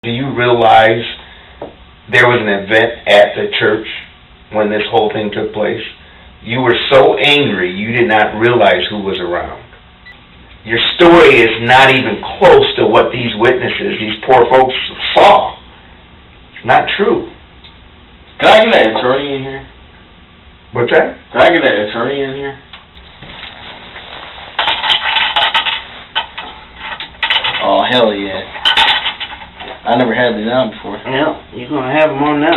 Do you realize there was an event at the church when this whole thing took place? You were so angry you did not realize who was around. Your story is not even close to what these witnesses, these poor folks, saw. It's not true. Can I get an attorney in here? What's that? Can I get an attorney in here? Oh, hell yeah. I never had it on before. Yeah, you're going to have them on now.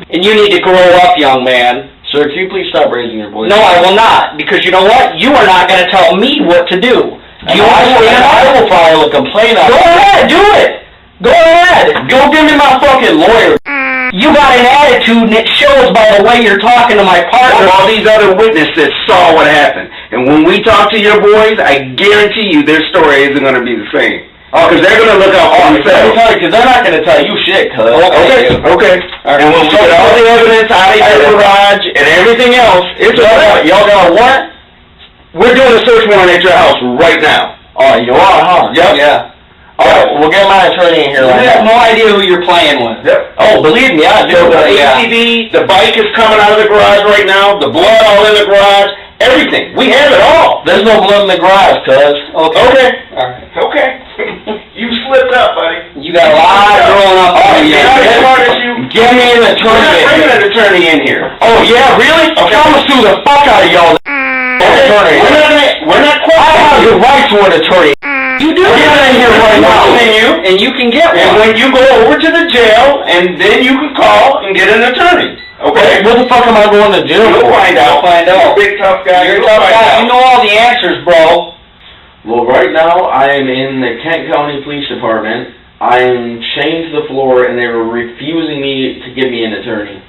And you need to grow up, young man. Sir, can you please stop raising your voice? No, I will not, because you know what? You are not going to tell me what to do. Do you understand? I will file a complaint on Go ahead, do it. Go ahead. Go give me my fucking lawyer. You got an attitude, and it shows by the way you're talking to my partner. All these other witnesses saw what happened. And when we talk to your boys, I guarantee you their story isn't going to be the same. Oh, because they're going to look out for themselves. Because they're not going to tell you shit, cuz. Okay. Right. And when we get all the evidence out of your garage and everything else, it's y'all got a warrant? We're doing a search warrant at your house right now. Oh, you are, huh? Yep. Yeah. All right, we'll get my attorney in here right You have now. no idea who you're playing with. Yep. Oh, believe me, I do. So the ATV, the bike is coming out of the garage right now, the blood all in the garage, everything. We have it all. There's no blood in the garage, cuz. Okay. All right. Okay. You slipped up, buddy. You got a lot growing up on you. Not as smart as you. Get me an We're attorney. not bringing an attorney in here. Oh, yeah, really? Okay. I'm gonna sue the fuck out of y'all. Attorney. We're not I have the right to an attorney. You do. Get in here right now. And you can get And one. when you go over to the jail, and then you can call and get an attorney. Okay? What the fuck am I going to jail You'll for? find out. Find out. You're a big tough guy. You're a You'll tough find guy. out. You know all the answers, bro. Well, right now, I am in the Kent County Police Department. I am chained to the floor, and they were refusing me to give me an attorney.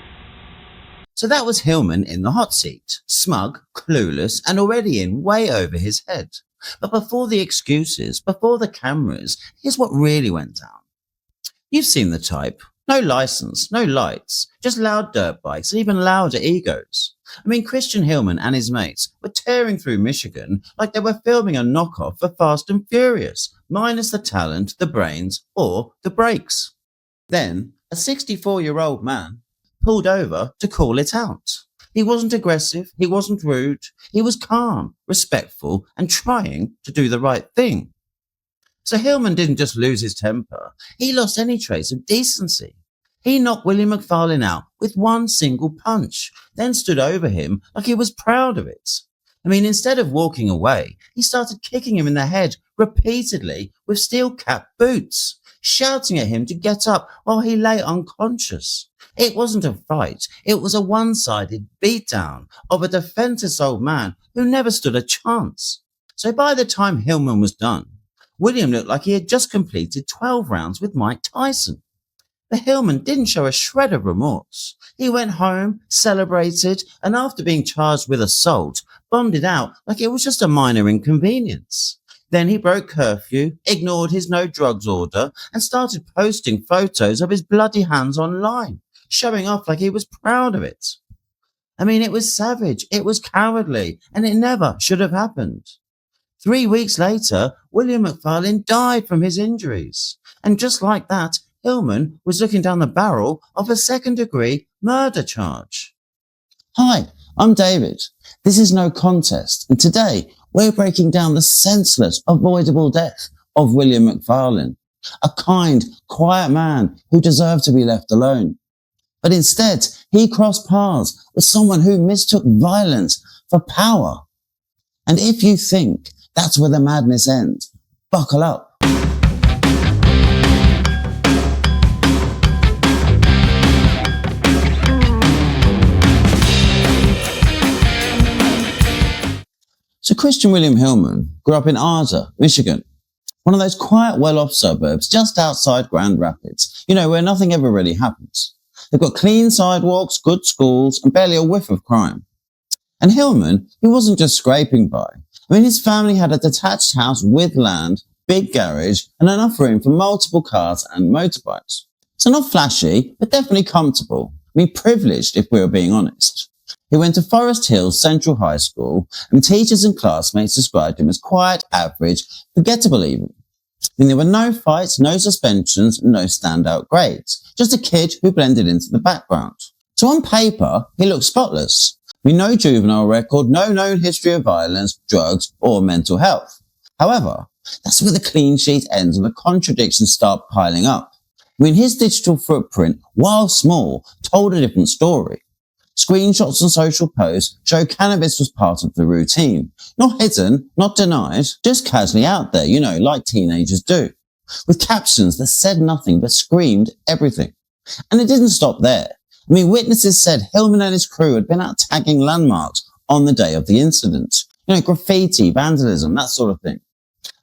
So that was Hillman in the hot seat, smug, clueless, and already in way over his head. But before the excuses, before the cameras, here's what really went down. You've seen the type. No license, no lights, just loud dirt bikes and even louder egos. I mean, Christian Hillman and his mates were tearing through Michigan like they were filming a knockoff for Fast and Furious, minus the talent, the brains, or the brakes. Then, a 64-year-old man pulled over to call it out. He wasn't aggressive, he wasn't rude, he was calm, respectful, and trying to do the right thing. So Hillman didn't just lose his temper, he lost any trace of decency. He knocked William McFarlan out with one single punch, then stood over him like he was proud of it. I mean, instead of walking away, he started kicking him in the head repeatedly with steel-capped boots, shouting at him to get up while he lay unconscious. It wasn't a fight, it was a one-sided beatdown of a defenseless old man who never stood a chance. So by the time Hillman was done, William looked like he had just completed 12 rounds with Mike Tyson. But Hillman didn't show a shred of remorse. He went home, celebrated, and after being charged with assault, bonded out like it was just a minor inconvenience. Then he broke curfew, ignored his no drugs order, and started posting photos of his bloody hands online, showing off like he was proud of it. I mean, it was savage, it was cowardly, and it never should have happened. 3 weeks later, William McFarlan died from his injuries. And just like that, Hillman was looking down the barrel of a second-degree murder charge. Hi, I'm David. This is No Contest, and today we're breaking down the senseless, avoidable death of William McFarlan, a kind, quiet man who deserved to be left alone. But instead, he crossed paths with someone who mistook violence for power. And if you think that's where the madness ends, buckle up. So Christian William Hillman grew up in Arda, Michigan, one of those quiet, well-off suburbs just outside Grand Rapids, where nothing ever really happens. They've got clean sidewalks, good schools, and barely a whiff of crime. And Hillman, he wasn't just scraping by. I mean, his family had a detached house with land, big garage, and enough room for multiple cars and motorbikes. So not flashy, but definitely comfortable. I mean, privileged if we were being honest. He went to Forest Hills Central High School, and teachers and classmates described him as quiet, average, forgettable even. There were no fights, no suspensions, no standout grades. Just a kid who blended into the background. So on paper, he looked spotless. No juvenile record, no known history of violence, drugs, or mental health. However, that's where the clean sheet ends and the contradictions start piling up. His digital footprint, while small, told a different story. Screenshots and social posts show cannabis was part of the routine. Not hidden, not denied, just casually out there, like teenagers do. With captions that said nothing but screamed everything. And it didn't stop there. Witnesses said Hillman and his crew had been out tagging landmarks on the day of the incident. Graffiti, vandalism, that sort of thing.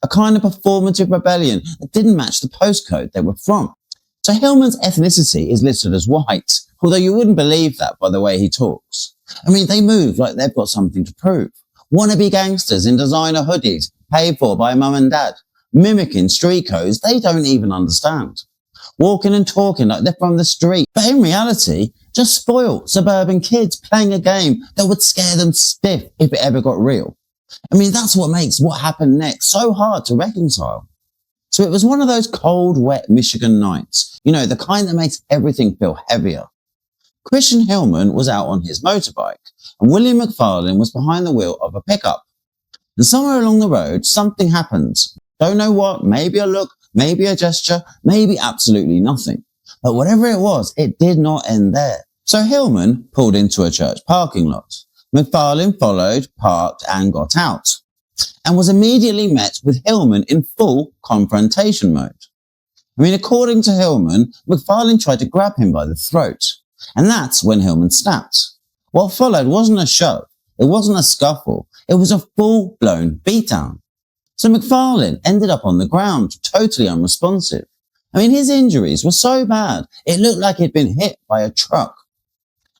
A kind of performative rebellion that didn't match the postcode they were from. So Hillman's ethnicity is listed as white, although you wouldn't believe that by the way he talks. They move like they've got something to prove. Wannabe gangsters in designer hoodies, paid for by mum and dad, mimicking street codes they don't even understand. Walking and talking like they're from the street, but in reality, just spoiled suburban kids playing a game that would scare them stiff if it ever got real. That's what makes what happened next so hard to reconcile. So it was one of those cold, wet Michigan nights, the kind that makes everything feel heavier. Christian Hillman was out on his motorbike, and William McFarlan was behind the wheel of a pickup. And somewhere along the road, something happens. Don't know what, maybe a look, maybe a gesture, maybe absolutely nothing. But whatever it was, it did not end there. So Hillman pulled into a church parking lot. McFarlan followed, parked, and got out, and was immediately met with Hillman in full confrontation mode. According to Hillman, McFarlan tried to grab him by the throat, and that's when Hillman snapped. What followed wasn't a shove, it wasn't a scuffle, it was a full-blown beatdown. So McFarlan ended up on the ground, totally unresponsive. His injuries were so bad, it looked like he'd been hit by a truck.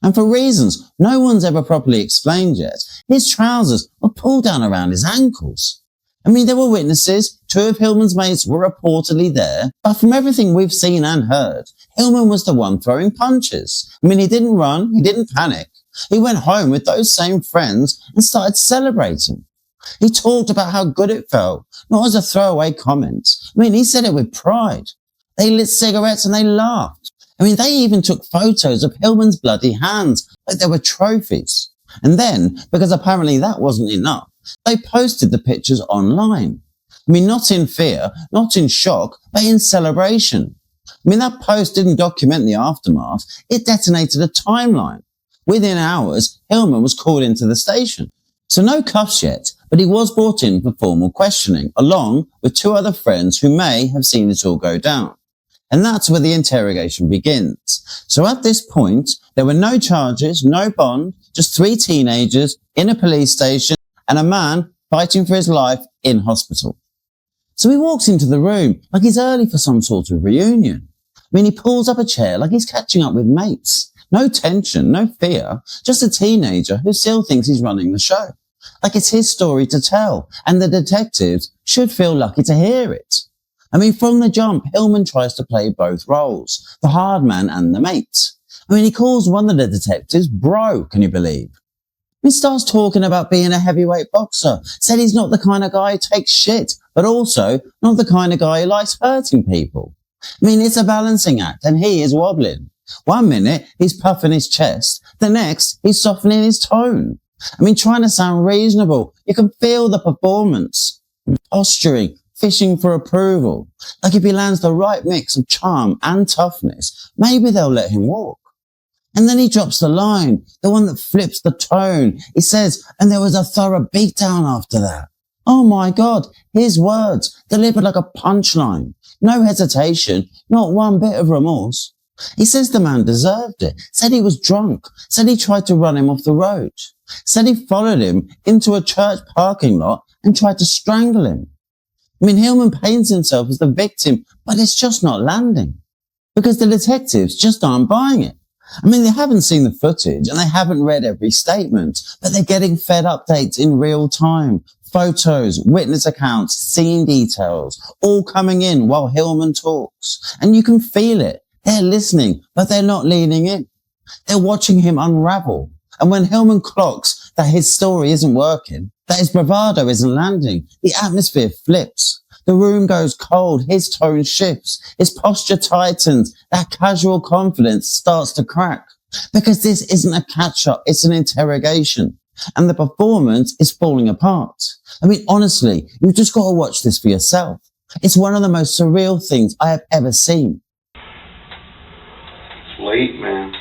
And for reasons no one's ever properly explained yet, his trousers were pulled down around his ankles. There were witnesses, 2 of Hillman's mates were reportedly there, but from everything we've seen and heard, Hillman was the one throwing punches. He didn't run, he didn't panic. He went home with those same friends and started celebrating. He talked about how good it felt, not as a throwaway comment. He said it with pride. They lit cigarettes and they laughed. They even took photos of Hillman's bloody hands like they were trophies. And then, because apparently that wasn't enough, they posted the pictures online. Not in fear, not in shock, but in celebration. That post didn't document the aftermath, it detonated a timeline. Within hours, Hillman was called into the station. So no cuffs yet, but he was brought in for formal questioning, along with 2 other friends who may have seen it all go down. And that's where the interrogation begins. So at this point, there were no charges, no bond, just 3 teenagers in a police station and a man fighting for his life in hospital. So he walks into the room like he's early for some sort of reunion. He pulls up a chair like he's catching up with mates. No tension, no fear, just a teenager who still thinks he's running the show. Like it's his story to tell, and the detectives should feel lucky to hear it. From the jump, Hillman tries to play both roles, the hard man and the mate. He calls one of the detectives bro, can you believe? He starts talking about being a heavyweight boxer, said he's not the kind of guy who takes shit, but also not the kind of guy who likes hurting people. It's a balancing act, and he is wobbling. One minute, he's puffing his chest, the next, he's softening his tone. Trying to sound reasonable, you can feel the performance, posturing, fishing for approval. Like if he lands the right mix of charm and toughness, maybe they'll let him walk. And then he drops the line, the one that flips the tone. He says, and there was a thorough beatdown after that. Oh my God, his words, delivered like a punchline. No hesitation, not one bit of remorse. He says the man deserved it, said he was drunk, said he tried to run him off the road, said he followed him into a church parking lot and tried to strangle him. Hillman paints himself as the victim, but it's just not landing. Because the detectives just aren't buying it. They haven't seen the footage and they haven't read every statement, but they're getting fed updates in real time. Photos, witness accounts, scene details, all coming in while Hillman talks. And you can feel it. They're listening, but they're not leaning in. They're watching him unravel. And when Hillman clocks that his story isn't working, that his bravado isn't landing, the atmosphere flips. The room goes cold, his tone shifts, his posture tightens, that casual confidence starts to crack. Because this isn't a catch-up, it's an interrogation. And the performance is falling apart. I mean, honestly, you've just got to watch this for yourself. It's one of the most surreal things I have ever seen. It's late, man.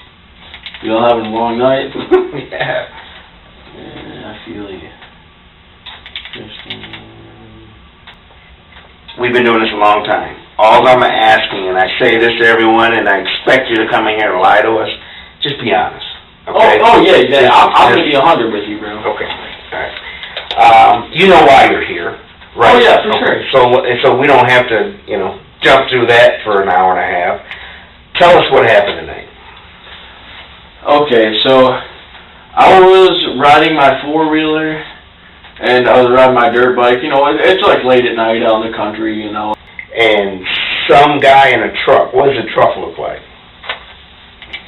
You all having a long night? Yeah. Yeah, I feel you. We've been doing this a long time. All I'm asking, and I say this to everyone, and I expect you to come in here and lie to us, just be honest. Okay? Yeah. I'm going to be 100 with you, bro. Okay, all right. You know why you're here, right? Oh, yeah, for sure. So we don't have to, jump through that for an hour and a half. Tell us what happened tonight. Okay, so I was riding my four-wheeler, and I was riding my dirt bike. It's like late at night out in the country, And some guy in a truck. What does the truck look like?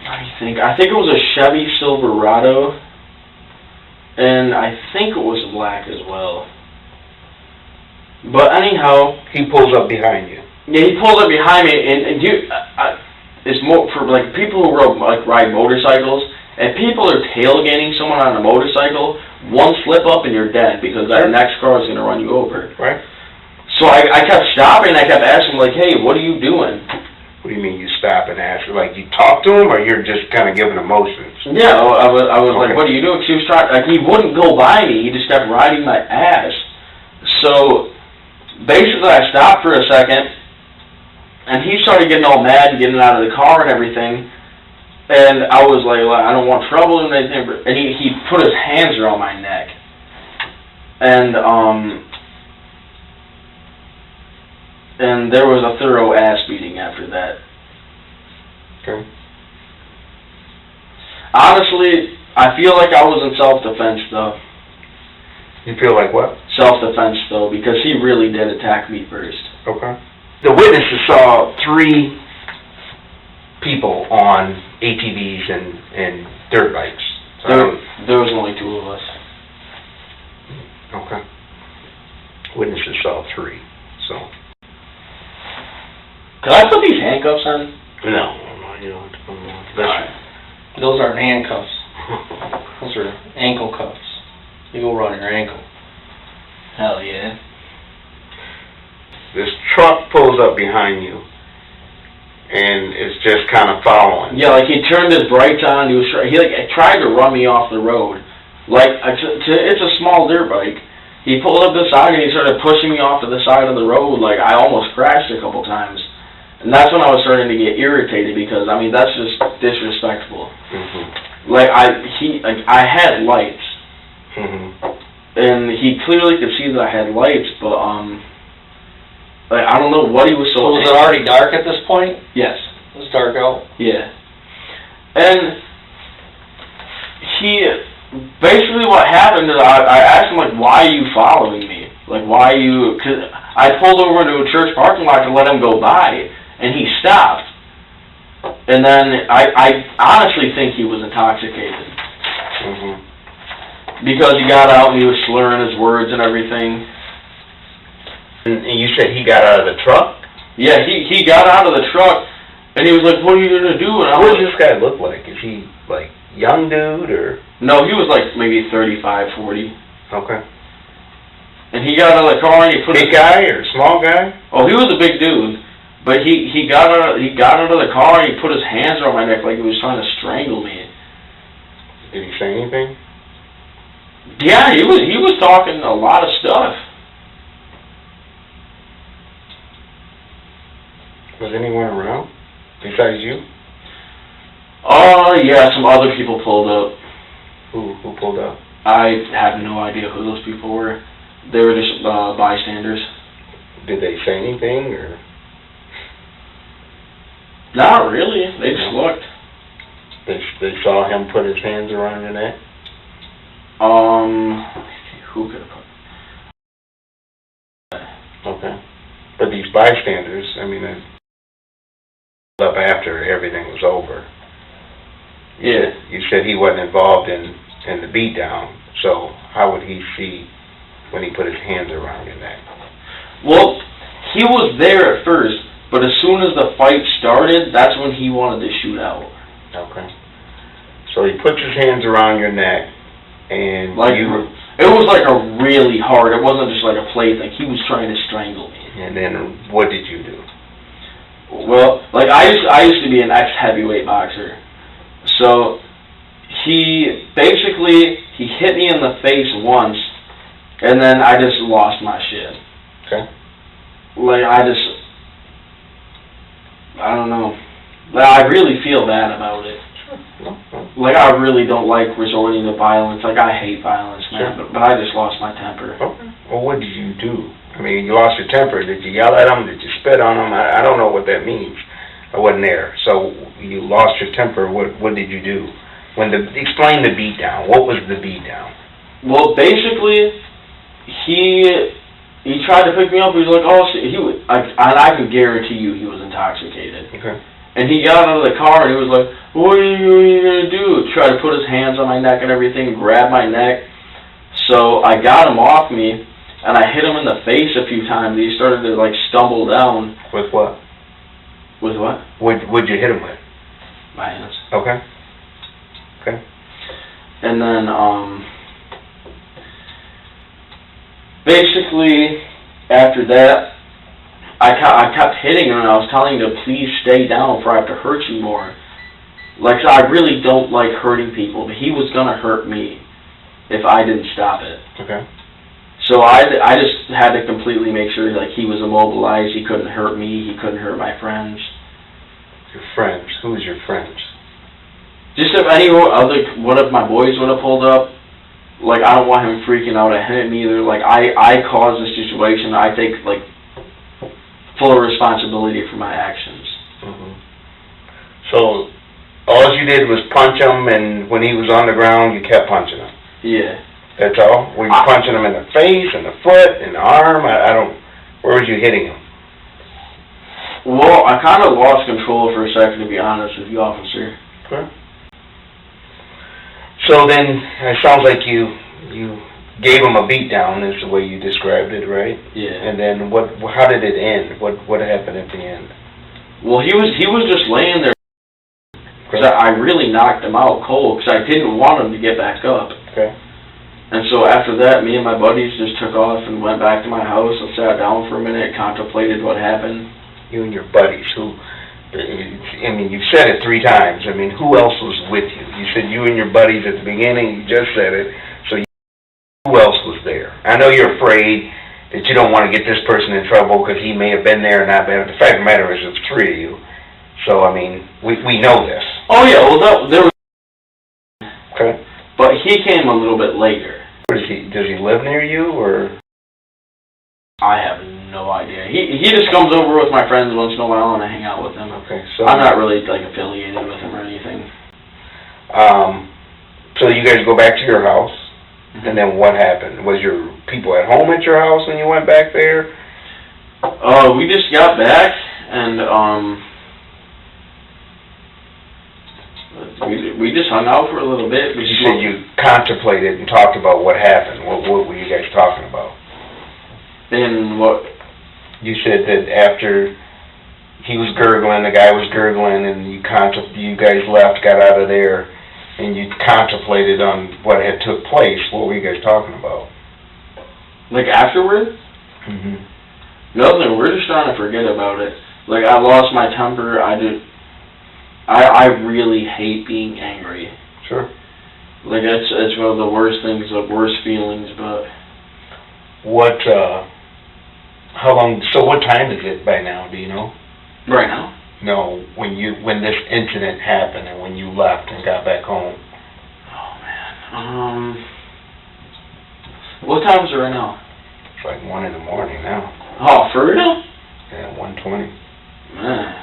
I think it was a Chevy Silverado, and I think it was black as well. But anyhow, He pulls up behind you. yeah, he pulled up behind me, and it's more for like people who ride motorcycles. If people are tailgating someone on a motorcycle, one slip up and you're dead because that next car is going to run you over. Right. So I kept stopping and I kept asking like, hey, what are you doing? What do you mean you stop and ask? Like you talk to him, or you're just kind of giving emotions? Yeah, I was Okay. like, what are you doing? 'Cause he was trying, like he wouldn't go by me. He just kept riding my ass. So basically I stopped for a second and he started getting all mad and getting out of the car and everything. And I was like, well, I don't want trouble and anything. And he put his hands around my neck. And there was a thorough ass beating after that. Okay. Honestly, I feel like I was in self-defense though. You feel like what? Self-defense though, because he really did attack me first. Okay. The witnesses saw 3 people on ATVs and dirt bikes. There was only 2 of us. Okay. Witnesses saw 3. So. Could I put these handcuffs on? No. You don't have to put them on. That's Those aren't handcuffs. Those are ankle cuffs. You go around your ankle. Hell yeah. This truck pulls up behind you, and it's just kind of following. Yeah, like he turned his brights on. He tried to run me off the road. Like it's a small dirt bike. He pulled up the side and he started pushing me off to the side of the road. Like I almost crashed a couple times, and that's when I was starting to get irritated because I mean that's just disrespectful. Mm-hmm. Like I had lights, and he clearly could see that I had lights, but like I don't know what he was so. So was it already dark at this point? Yes. It was dark out? Yeah. And he, basically what happened is I asked him, like, why are you following me? Like, why are you, cause I pulled over into a church parking lot to let him go by, and he stopped. And then I honestly think he was intoxicated. Because he got out and he was slurring his words and everything. And you said he got out of the truck? Yeah, he got out of the truck, and he was like, what are you going to do? And What does this guy look like? Is he, like, young dude, or? No, he was like maybe 35, 40. Okay. And he got out of the car and he put Big guy or small guy? Oh, he was a big dude. But he got out of the car and he put his hands around my neck like he was trying to strangle me. Did he say anything? Yeah, he was talking a lot of stuff. Was anyone around besides you? Oh, yeah, some other people pulled up. Who pulled up? I have no idea who those people were. They were just bystanders. Did they say anything, or? Not really. They just looked. They saw him put his hands around your neck? Who could have put? Okay. But these bystanders, I mean, they up after everything was over. Yeah. You said he wasn't involved in the beatdown, so how would he see when he put his hands around your neck? Well, he was there at first, but as soon as the fight started, that's when he wanted to shoot out. Okay. So he puts his hands around your neck, and Like, it was like a really hard, it wasn't just like a play thing. He was trying to strangle me. And then what did you do? Well, like, I used to be an ex-heavyweight boxer. So, he hit me in the face once, and then I just lost my shit. Okay. Like, I don't know. Like, I really feel bad about it. Like, I really don't like resorting to violence. Like, I hate violence, man, but I just lost my temper. Okay. Well, what did you do? I mean, you lost your temper. Did you yell at him? Did you spit on him? I don't know what that means. I wasn't there. So you lost your temper. What did you do? Explain the beatdown. What was the beatdown? Well, basically, he tried to pick me up. He was like, "Oh, shit." I can guarantee you he was intoxicated. Okay. And he got out of the car and he was like, what are you gonna do? Tried to put his hands on my neck and everything, grab my neck. So I got him off me, and I hit him in the face a few times. He started to like stumble down. With what? With what? What'd you hit him with? My hands. Okay. Okay. And then, basically, after that, I kept hitting him, and I was telling him to please stay down before I have to hurt you more. Like, so I really don't like hurting people, but he was going to hurt me if I didn't stop it. Okay. So I just had to completely make sure, like, he was immobilized, he couldn't hurt me, he couldn't hurt my friends. Your friends? Who's your friends? Just if one of my boys would have pulled up, like, I don't want him freaking out at him either. Like, I caused the situation. I take, like, full responsibility for my actions. Mm-hmm. So, all you did was punch him, and when he was on the ground, you kept punching him? Yeah. That's all? Were you punching him in the face, in the foot, in the arm? Where was you hitting him? Well, I kind of lost control for a second, to be honest with you, officer. Okay. So then, it sounds like you gave him a beatdown, is the way you described it, right? Yeah. And then how did it end? What happened at the end? Well, he was just laying there. Because I really knocked him out cold, because I didn't want him to get back up. Okay. And so after that, me and my buddies just took off and went back to my house and sat down for a minute, contemplated what happened. You and your buddies, you said it 3 times. I mean, who else was with you? You said you and your buddies at the beginning, you just said it. So who else was there? I know you're afraid that you don't want to get this person in trouble because he may have been there or not been. The fact of the matter is it's 3 of you. So, I mean, we know this. Oh, yeah, well, there was... Okay. But he came a little bit later. Does he live near you, or? I have no idea. He just comes over with my friends once in a while, and I hang out with him. Okay, so I'm not really like affiliated with him or anything. So you guys go back to your house, and then what happened? Was your people at home at your house when you went back there? We just got back, and we just hung out for a little bit. You said you contemplated and talked about what happened. What were you guys talking about? And what? You said that after he was gurgling, the guy was gurgling, and you guys left, got out of there, and you contemplated on what had took place. What were you guys talking about? Like afterward? Mm-hmm. Nothing. We're just trying to forget about it. Like, I lost my temper. I really hate being angry. Sure. Like, it's one of the worst things, the worst feelings, but... How long, so what time is it by now, do you know? Right now? No, when this incident happened and when you left and got back home. Oh, man. What time is it right now? It's like 1 in the morning now. Oh, for real? Yeah, 1:20. Man.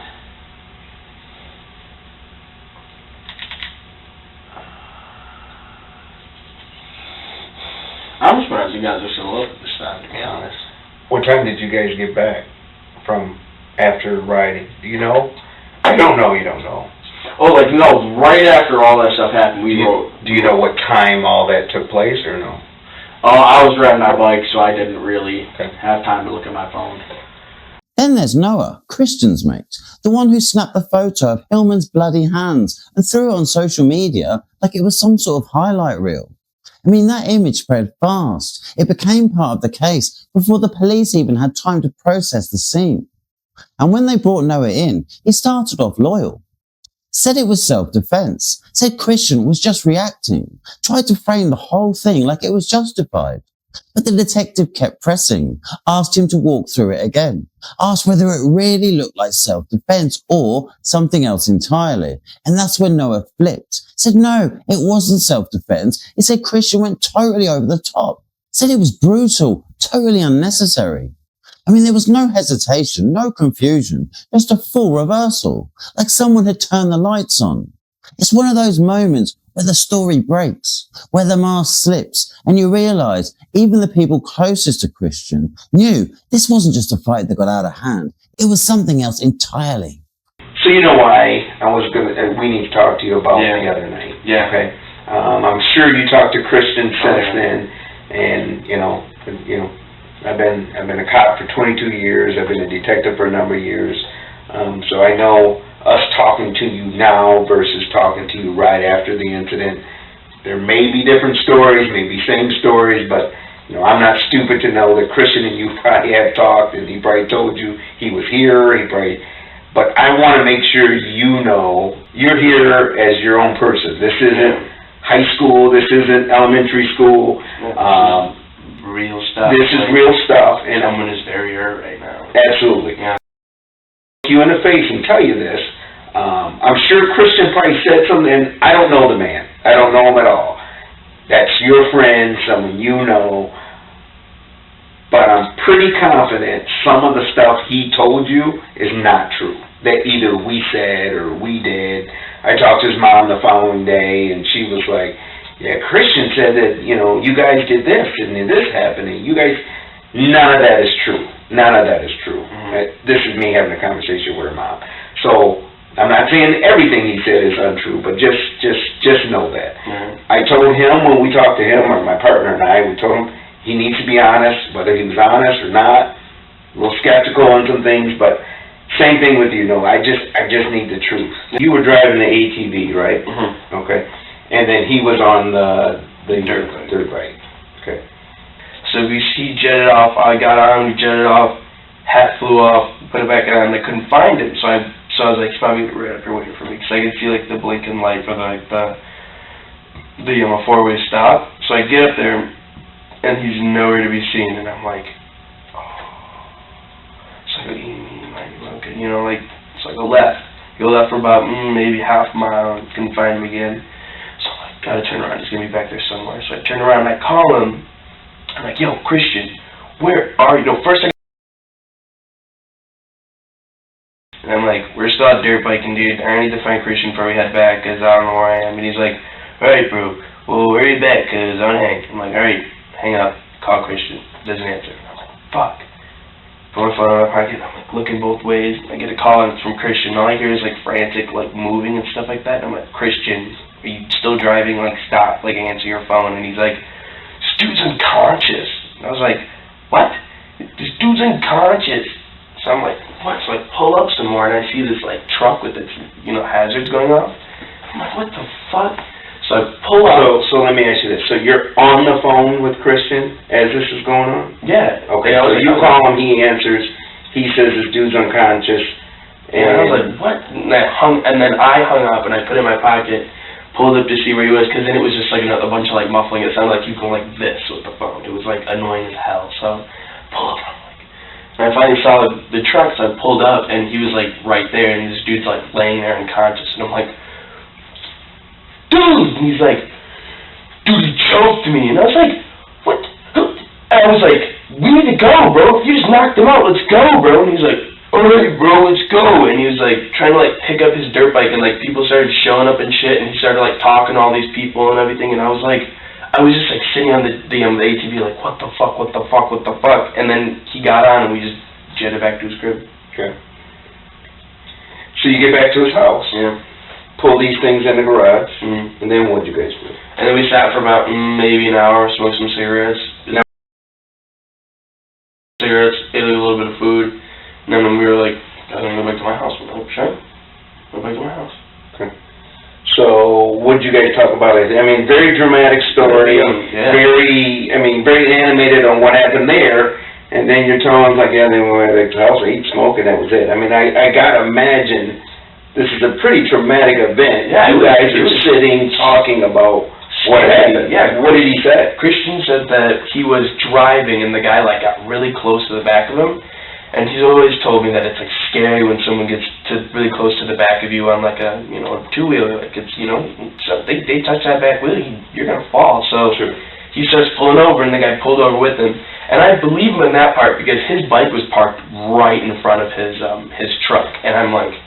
I'm surprised you guys are still up at this time, to be honest. What time did you guys get back from after riding? Do you know? You don't know, you don't know. Oh, like, no, right after all that stuff happened, Do you know what time all that took place, or no? Oh, I was riding my bike, so I didn't really have time to look at my phone. Then there's Noah, Christian's mate, the one who snapped the photo of Hillman's bloody hands and threw it on social media like it was some sort of highlight reel. I mean, that image spread fast. It became part of the case before the police even had time to process the scene. And when they brought Noah in, he started off loyal. Said it was self-defense, said Christian was just reacting, tried to frame the whole thing like it was justified. But the detective kept pressing, asked him to walk through it again, asked whether it really looked like self-defense or something else entirely. And that's when Noah flipped, said no, it wasn't self-defense. He said Christian went totally over the top, said it was brutal, totally unnecessary. I mean, there was no hesitation, no confusion, just a full reversal, like someone had turned the lights on. It's one of those moments where the story breaks, where the mask slips, and you realise even the people closest to Christian knew this wasn't just a fight that got out of hand. It was something else entirely. So you know why we need to talk to you about the other night. Yeah. Okay. I'm sure you talked to Christian since then, and you know, I've been a cop for 22 years. I've been a detective for a number of years, so I know us talking to you now versus talking to you right after the incident. There may be different stories, maybe same stories, but you know, I'm not stupid to know that Christian and you probably have talked, and he probably told you he was here. But I want to make sure you know you're here as your own person. This isn't high school. This isn't elementary school. Real stuff. This is real stuff, and someone is very hurt right now. Absolutely. Yeah. You in the face and tell you this. I'm sure Christian probably said something, and I don't know the man. I don't know him at all. That's your friend, someone you know. But I'm pretty confident some of the stuff he told you is not true. That either we said or we did. I talked to his mom the following day, and she was like, yeah, Christian said that, you know, you guys did this, and then this happened, and you guys... None of that is true. None of that is true. Mm-hmm. This is me having a conversation with her mom. So I'm not saying everything he said is untrue, but just know that. Mm-hmm. I told him when we talked to him, or my partner and I, we told him he needs to be honest, whether he was honest or not. A little skeptical on some things, but same thing with you. No, I just need the truth. You were driving the ATV, right? Mm-hmm. Okay. And then he was on the dirt bike. Okay. So he jetted off, I got on, we jetted off, hat flew off, put it back on, and I couldn't find it, so I was like, it's probably right up here waiting for me, because I could see like the blinking light for the four-way stop. So I get up there, and he's nowhere to be seen, and I'm like, oh. So I go, you know, like, so I go left. Go left for about maybe half a mile, and couldn't find him again. So I'm like, gotta turn around, he's gonna be back there somewhere. So I turn around, and I call him. I'm like, yo, Christian, where are you? No, first and I'm like, we're still out dirt biking, dude. I need to find Christian before we head back, because I don't know where I am. And he's like, alright, bro, well, where are you back, because I'm hang. I'm like, alright, hang up, call Christian. Doesn't answer. I'm like, fuck. Put my phone in my pocket, I'm like, looking both ways. I get a call, and it's from Christian. All I hear is like frantic, like moving and stuff like that. And I'm like, Christian, are you still driving? Like, stop, like, answer your phone. And he's like, this dude's unconscious. And I was like, what? This dude's unconscious. So I'm like, what? So I pull up some more, and I see this like truck with its, you know, hazards going off. I'm like, what the fuck? So I pull up. So let me ask you this. So you're on the phone with Christian as this is going on? Yeah. Okay, so you call him, he answers, he says this dude's unconscious. And I was like, what? And then I hung up, and I put it in my pocket, pulled up to see where he was, because then it was just like a bunch of like muffling. It sounded like you going like this with the phone. It was like annoying as hell. So pull up, and I finally saw the truck, so I pulled up, and he was like right there, and this dude's like laying there unconscious, and I'm like, dude! And he's like, dude, he choked me, and I was like, what? And I was like, we need to go, bro. You just knocked him out. Let's go, bro. And he's like, alright, bro, let's go. And he was like trying to like pick up his dirt bike, and like people started showing up and shit, and he started like talking to all these people and everything, and I was just like sitting on the ATV like, what the fuck, what the fuck, what the fuck? And then he got on, and we just jetted back to his crib. Okay. So you get back to his house. Yeah. Pull these things in the garage, and then what'd you guys do? And then we sat for about maybe an hour, smoked some cigarettes, ate a little bit of food, and then when we were my house. I'm like, sure. Go back to my house. So, what did you guys talk about? I mean, very dramatic story, Yeah. very animated on what happened there, and then you're telling, like, yeah, they went to the house, they eat, smoke, and that was it. I mean, I gotta imagine this is a pretty traumatic event. Yeah, you guys are sitting, talking about what happened. Yeah. What did he say? Christian said that he was driving and the guy, like, got really close to the back of him. And he's always told me that it's, like, scary when someone gets to really close to the back of you on, like, a two-wheeler. Like, it's, so they touch that back wheel, you're gonna fall. So he starts pulling over, and the guy pulled over with him. And I believe him in that part because his bike was parked right in front of his truck. And I'm like,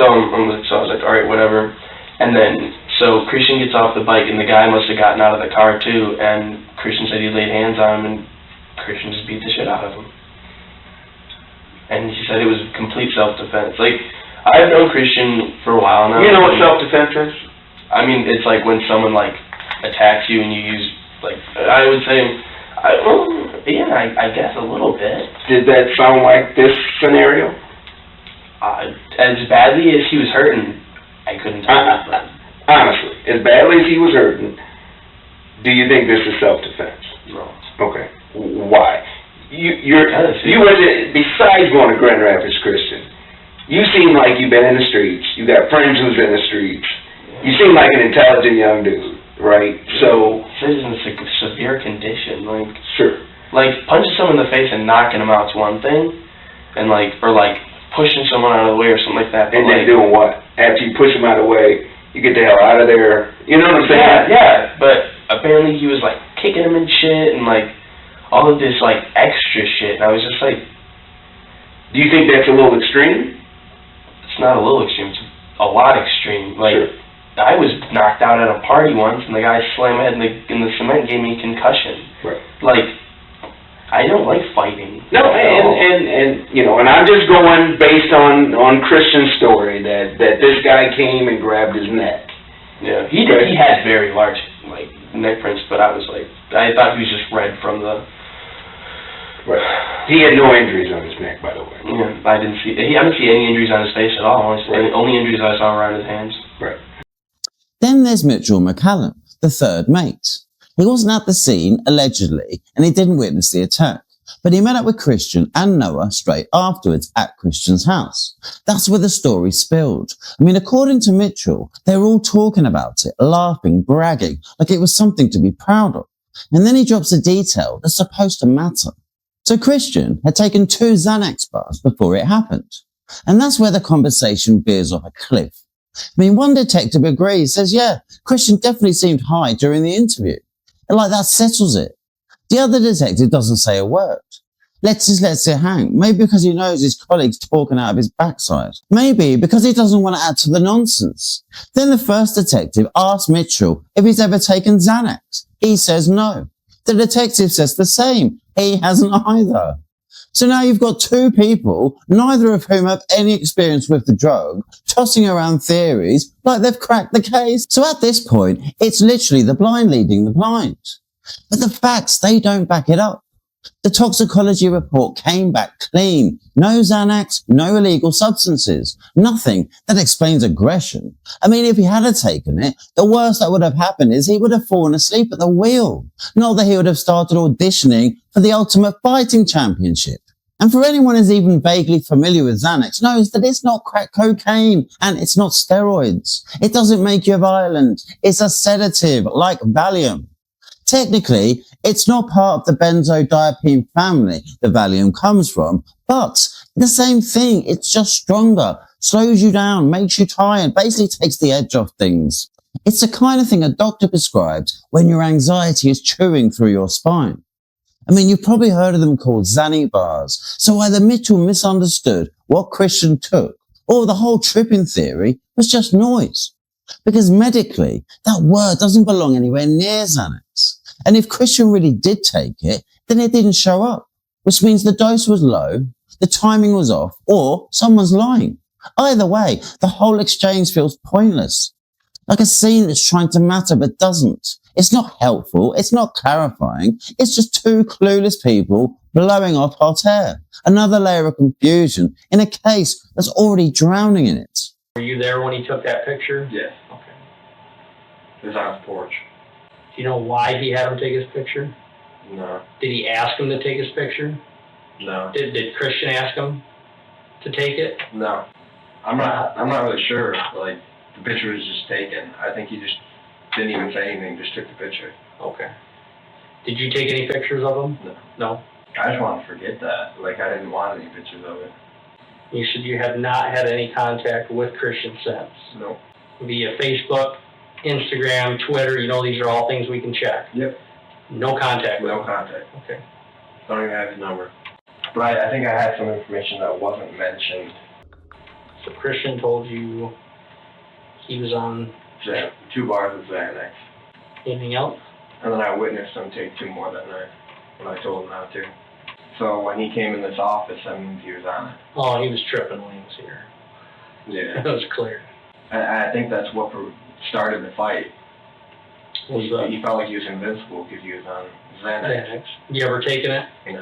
so I was like, all right, whatever. And then, so Christian gets off the bike, and the guy must have gotten out of the car, too. And Christian said he laid hands on him, and Christian just beat the shit out of him. And he said it was complete self-defense. Like, I've known Christian for a while now. You know what self-defense is? I mean, it's like when someone, like, attacks you and you use, like, I would say, I guess a little bit. Did that sound like this scenario? As badly as he was hurting, I couldn't tell you. Honestly, as badly as he was hurting, do you think this is self-defense? No. Okay. Why? Besides going to Grand Rapids Christian, you seem like you've been in the streets. You got friends who's in the streets. You seem like an intelligent young dude, right? So he says he's in a severe condition. Like, sure. Like, punching someone in the face and knocking them out's one thing, and or pushing someone out of the way or something like that. And then doing what? After you push them out of the way, you get the hell out of there. You know what I'm saying? Yeah. But apparently he was like kicking him and shit, and like all of this like extra shit. And I was just like, do you think that's a little extreme? It's not a little extreme. It's a lot extreme. Like, sure. I was knocked out at a party once, and the guy slammed my head in the cement and gave me a concussion. Right. Like, I don't like fighting. No, and I'm just going based on Christian's story that this guy came and grabbed his neck. Yeah, he had very large like neck prints, but I thought he was just red from the. Right. He had no injuries on his neck, by the way. Yeah, I didn't see any injuries on his face at all. Only injuries I saw around his hands. Right. Then there's Mitchell McFarlan, the third mate. He wasn't at the scene, allegedly, and he didn't witness the attack. But he met up with Christian and Noah straight afterwards at Christian's house. That's where the story spilled. I mean, according to Mitchell, they were all talking about it, laughing, bragging, like it was something to be proud of. And then he drops a detail that's supposed to matter. So Christian had taken 2 Xanax bars before it happened. And that's where the conversation veers off a cliff. I mean, one detective agrees, says, yeah, Christian definitely seemed high during the interview. And like that settles it. The other detective doesn't say a word. Lets it hang. Maybe because he knows his colleague's talking out of his backside. Maybe because he doesn't want to add to the nonsense. Then the first detective asks Mitchell if he's ever taken Xanax. He says no. The detective says the same. He hasn't either. So now you've got 2 people, neither of whom have any experience with the drug, tossing around theories like they've cracked the case. So at this point, it's literally the blind leading the blind. But the facts, they don't back it up. The toxicology report came back clean. No Xanax, no illegal substances. Nothing that explains aggression. I mean, if he had taken it, the worst that would have happened is he would have fallen asleep at the wheel. Not that he would have started auditioning for the Ultimate Fighting Championship. And for anyone who's even vaguely familiar with Xanax knows that it's not crack cocaine and it's not steroids. It doesn't make you violent. It's a sedative like Valium. Technically, it's not part of the benzodiazepine family the Valium comes from, but the same thing. It's just stronger, slows you down, makes you tired, basically takes the edge off things. It's the kind of thing a doctor prescribes when your anxiety is chewing through your spine. I mean, you've probably heard of them called Xanny bars. So either Mitchell misunderstood what Christian took, or the whole tripping theory was just noise. Because medically, that word doesn't belong anywhere near Xanax. And if Christian really did take it, then it didn't show up, which means the dose was low, the timing was off, or someone's lying. Either way, the whole exchange feels pointless. Like a scene that's trying to matter but doesn't. It's not helpful, it's not clarifying, it's just 2 clueless people blowing off hot air. Another layer of confusion in a case that's already drowning in it. Were you there when he took that picture? Yes. Okay. It was on his porch. Do you know why he had him take his picture? No. Did he ask him to take his picture? No. Did Christian ask him to take it? No. I'm not really sure. Like, the picture was just taken. I think he just didn't even say anything, just took the picture. Okay. Did you take any pictures of him? No. No? I just want to forget that. Like, I didn't want any pictures of it. You said you have not had any contact with Christian since? No. Via Facebook, Instagram, Twitter, these are all things we can check. Yep. No contact with No him? contact. Okay. Don't even have his number. But I think I had some information that wasn't mentioned. So Christian told you he was on 2 bars of Xanax. anything else? And then I witnessed him take 2 more that night when I told him not to. So when he came in this office, that means he was on it. Oh, he was tripping when he was here. Yeah. That was clear. I think that's what started the fight. Was He felt like he was invincible because he was on Xanax. Xanax. You ever taken it? Okay.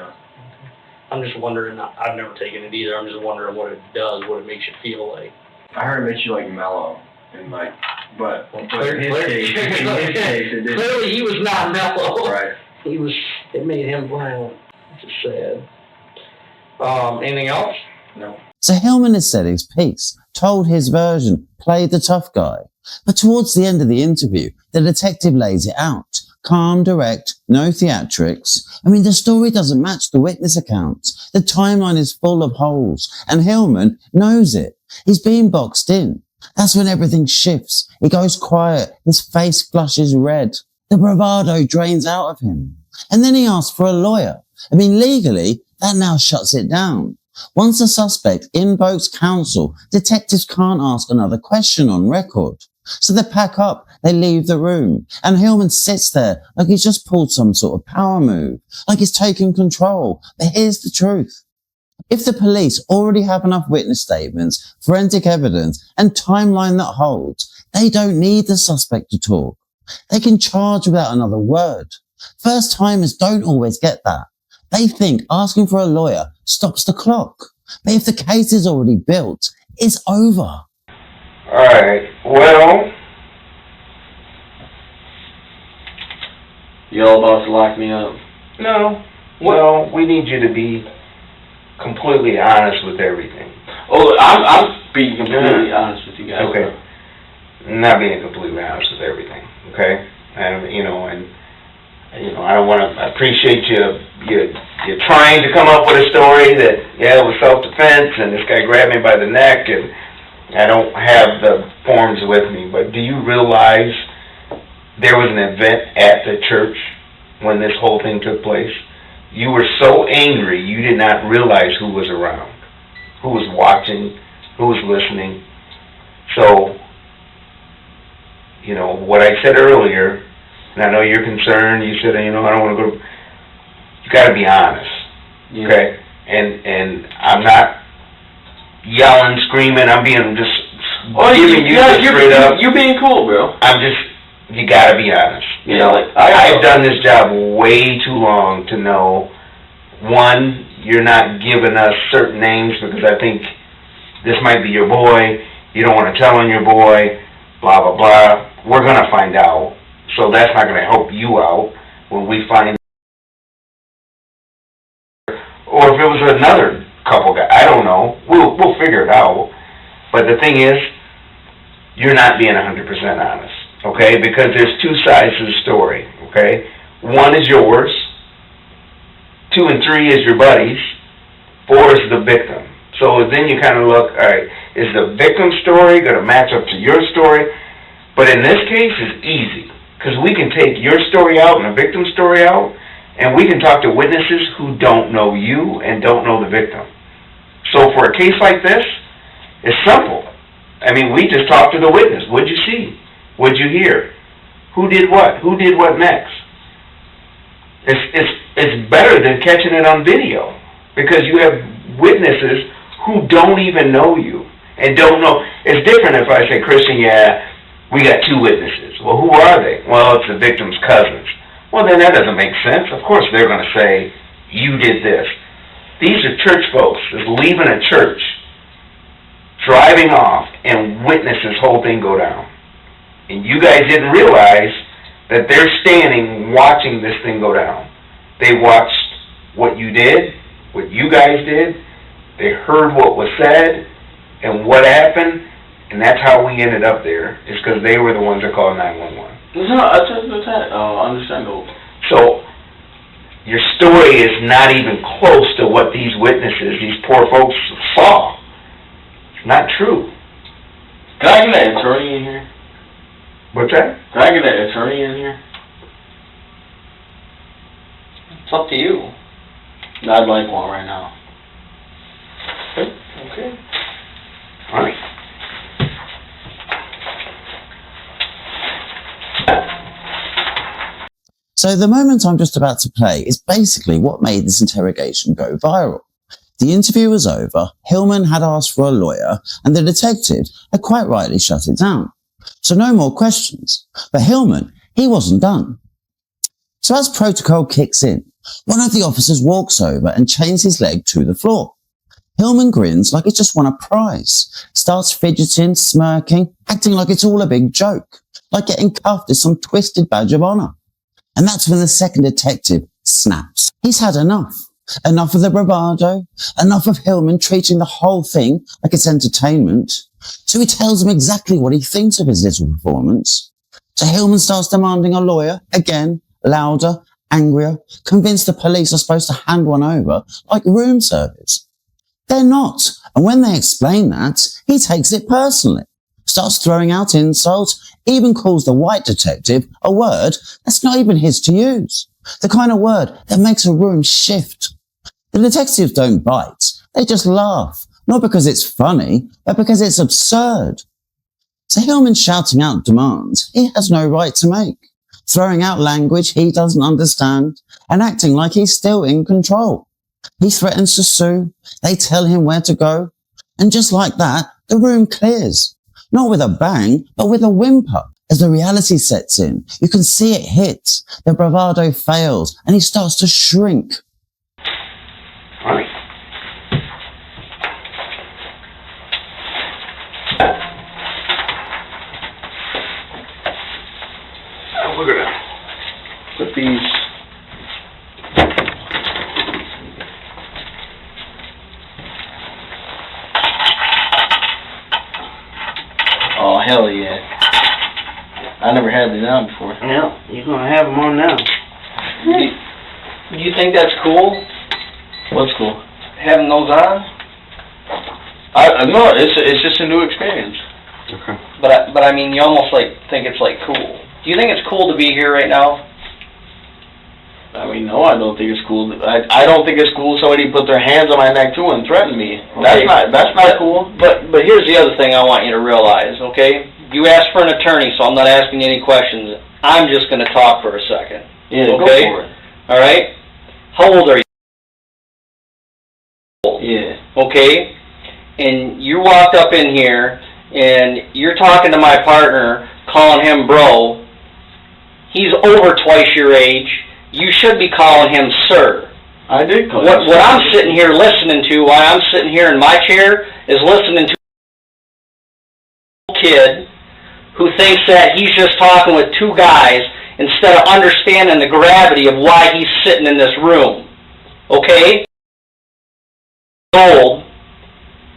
I'm just wondering, I've never taken it either, I'm just wondering what it does, what it makes you feel like. I heard it makes you like mellow and like, but in his Clearly, case, it didn't. clearly he was not mellow. Right. It made him violent, which is sad. Anything else? No. So Hillman has said his piece, told his version, played the tough guy. But towards the end of the interview, the detective lays it out. Calm, direct, no theatrics. I mean, the story doesn't match the witness accounts. The timeline is full of holes, and Hillman knows it. He's being boxed in. That's when everything shifts. He goes quiet. His face flushes red. The bravado drains out of him. And then he asks for a lawyer. I mean, legally, that now shuts it down. Once a suspect invokes counsel, detectives can't ask another question on record. So they pack up, they leave the room, and Hillman sits there like he's just pulled some sort of power move, like he's taking control. But here's the truth. If the police already have enough witness statements, forensic evidence, and timeline that holds, they don't need the suspect to talk. They can charge without another word. First-timers don't always get that. They think asking for a lawyer stops the clock. But if the case is already built, it's over. Alright, well, Y'all about to lock me up? no. Well, we need you to be completely honest with everything. Oh, I'm being completely honest with you guys. Okay. Not being completely honest with everything, okay? And, I don't want to, I appreciate you're trying to come up with a story that, it was self-defense, and this guy grabbed me by the neck, and I don't have the forms with me, but do you realize there was an event at the church when this whole thing took place? You were so angry you did not realize who was around, who was watching, who was listening. So, what I said earlier, and I know you're concerned, you said, I don't want to go, you got to be honest, okay? And I'm not yelling, screaming, I'm being just giving you the straight up. You're being cool, bro. You gotta be honest. I've done this job way too long to know, one, you're not giving us certain names because I think this might be your boy, you don't want to tell on your boy, blah, blah, blah. We're gonna find out, so that's not gonna help you out when we find, or if it was another couple guys, I don't know, we'll figure it out. But the thing is, you're not being 100% honest, okay? Because there's 2 sides to the story, okay? 1 is yours, 2 and 3 is your buddies, 4 is the victim. So then you kind of look, all right, is the victim's story going to match up to your story? But in this case, it's easy, because we can take your story out and the victim's story out, and we can talk to witnesses who don't know you and don't know the victim. So for a case like this, it's simple. I mean, we just talked to the witness. What'd you see? What'd you hear? Who did what? Who did what next? It's better than catching it on video, because you have witnesses who don't even know you and don't know. It's different if I say, Christian, we got 2 witnesses. Well, who are they? Well, it's the victim's cousins. Well, then that doesn't make sense. Of course they're going to say you did this. These are church folks that's leaving a church, driving off, and witness this whole thing go down. And you guys didn't realize that they're standing watching this thing go down. They watched what you did, what you guys did. They heard what was said and what happened, and that's how we ended up there, is because they were the ones that called 911. No, that's understandable. So, your story is not even close to what these witnesses, these poor folks, saw. It's not true. Can I get an attorney in here? What's that? Can I get an attorney in here? It's up to you. I'd like one right now. Okay. All right. So the moment I'm just about to play is basically what made this interrogation go viral. The interview was over, Hillman had asked for a lawyer, and the detective had quite rightly shut it down. So no more questions. But Hillman, he wasn't done. So as protocol kicks in, one of the officers walks over and chains his leg to the floor. Hillman grins like he's just won a prize, starts fidgeting, smirking, acting like it's all a big joke, like getting cuffed is some twisted badge of honor. And that's when the second detective snaps. He's had enough. Enough of the bravado, enough of Hillman treating the whole thing like it's entertainment. So he tells him exactly what he thinks of his little performance. So Hillman starts demanding a lawyer, again, louder, angrier, convinced the police are supposed to hand one over like room service. They're not. And when they explain that, he takes it personally, starts throwing out insults, even calls the white detective a word that's not even his to use. The kind of word that makes a room shift. The detectives don't bite. They just laugh. Not because it's funny, but because it's absurd. So Hillman's shouting out demands he has no right to make, throwing out language he doesn't understand, and acting like he's still in control. He threatens to sue. They tell him where to go. And just like that, the room clears. Not with a bang, but with a whimper. As the reality sets in, you can see it hit. The bravado fails, and he starts to shrink. All right. We're gonna Put these. Oh, hell yeah. I never had these on before. Yeah, you're gonna have them on now. Do you think that's cool, What's cool? having those on? No, it's just a new experience. Okay. But I mean, you almost like think it's like cool. Do you think it's cool to be here right now? I mean, no, I don't think it's cool. I don't think it's cool somebody put their hands on my neck too and threaten me. Okay. That's not cool. But here's the other thing I want you to realize, okay? You asked for an attorney, so I'm not asking you any questions. I'm just going to talk for a second. Yeah, Okay. go for it. All right? How old are you? Yeah. Okay? And you walked up in here, and you're talking to my partner, calling him bro. He's over twice your age. You should be calling him sir. I did call What I'm sitting here listening to, while I'm sitting here in my chair, is listening to a kid who thinks that he's just talking with two guys instead of understanding the gravity of why he's sitting in this room. Okay? Old.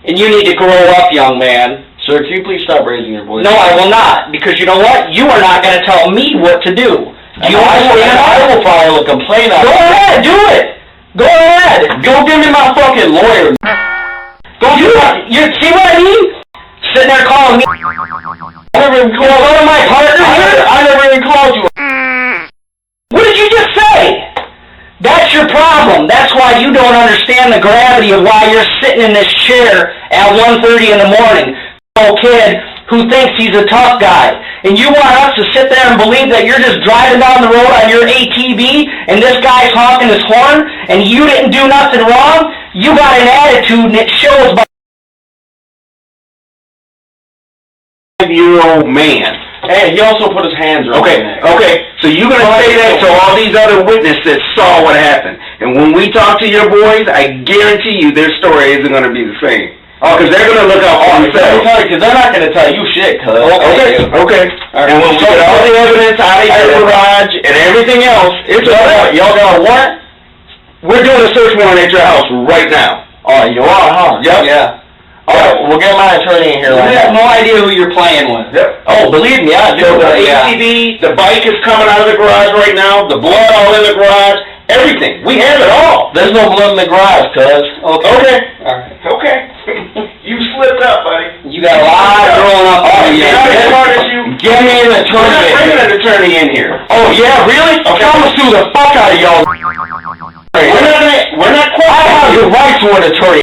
And you need to grow up, young man. Sir, can you please stop raising your voice? No, I will not, because you know what? You are not going to tell me what to do. Do you understand? I will file a complaint on Go ahead, do it. Go ahead. Go give me my fucking lawyer. You see what I mean? Sitting there calling me. I never even called Go to my partner. I never even called you. What did you just say? That's your problem. That's why you don't understand the gravity of why you're sitting in this chair at 1:30 in the morning. Old kid who thinks he's a tough guy. And you want us to sit there and believe that you're just driving down the road on your ATV and this guy's honking his horn and you didn't do nothing wrong? You got an attitude and it shows by 5-year-old man. Hey, he also put his hands around Okay, my neck. okay, so you're gonna say that to all these other witnesses that saw what happened. And when we talk to your boys, I guarantee you their story isn't going to be the same. Oh, because they're going to look out for themselves. Because they're not going to tell you shit, cuz. Okay. Right. And when we get all the evidence out of your garage and everything else, it's okay. Y'all got a warrant? We're doing a search warrant at your house right now. Oh, you are, huh? Yep. Yeah. Alright, we'll get my attorney in here You right have now. no idea who you're playing with. Yep. Oh, believe me, I do. So the Yeah. ATV, the bike is coming out of the garage right now, the blood all in the garage, everything. We have it all. There's no blood in the garage, cuz. Okay. Alright. Okay. You slipped up, buddy. You got a lot growing up on you. Not as smart as you. Get me an We're attorney. not bringing an attorney in here. Oh, yeah, really? Okay. I'm gonna sue the fuck out of y'all. We're not I have the right to an attorney.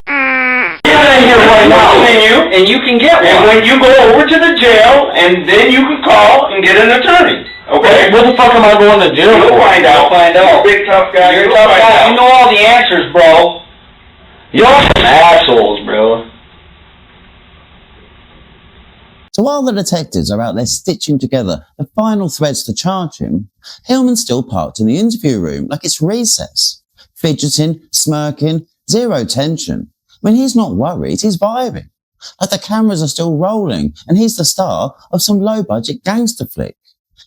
Get in here right now. And you can get And one. when you go over to the jail, and then you can call and get an attorney. Okay? What the fuck am I going to jail You'll for? find out. You're a big tough guy. You're a You'll tough find guy. out. You know all the answers, bro. Y'all some assholes, bro. So while the detectives are out there stitching together the final threads to charge him, Hillman's still parked in the interview room like it's recess, fidgeting, smirking, zero tension. I mean, he's not worried, he's vibing. Like the cameras are still rolling and he's the star of some low-budget gangster flick.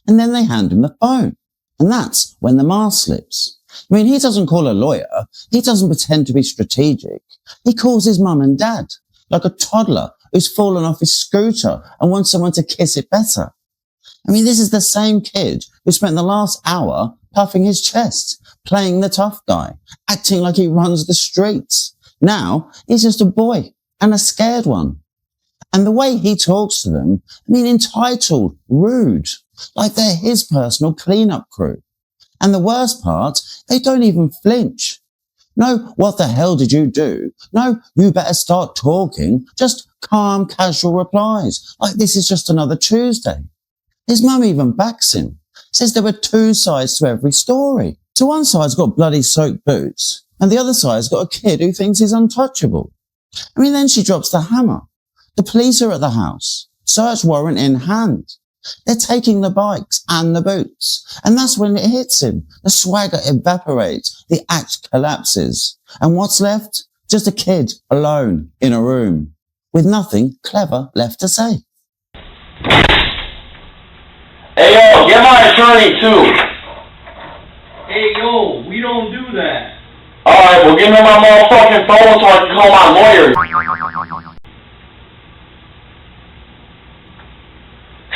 And then they hand him the phone. And that's when the mask slips. I mean, he doesn't call a lawyer. He doesn't pretend to be strategic. He calls his mum and dad, like a toddler who's fallen off his scooter and wants someone to kiss it better. I mean, this is the same kid who spent the last hour puffing his chest, playing the tough guy, acting like he runs the streets. Now, he's just a boy and a scared one. And the way he talks to them, I mean, entitled, rude, like they're his personal cleanup crew. And the worst part, they don't even flinch. No, what the hell did you do? No, you better start talking. Just calm, casual replies. Like this is just another Tuesday. His mum even backs him. Says there were two sides to every story. So one side's got bloody soaked boots, and the other side's got a kid who thinks he's untouchable. I mean, then she drops the hammer. The police are at the house. Search warrant in hand. They're taking the bikes and the boots. And that's when it hits him. The swagger evaporates. The act collapses. And what's left? Just a kid alone in a room with nothing clever left to say. Hey, yo, get my attorney, too. Hey, yo, we don't do that. Alright, well, give me my motherfucking phone so I can call my lawyer.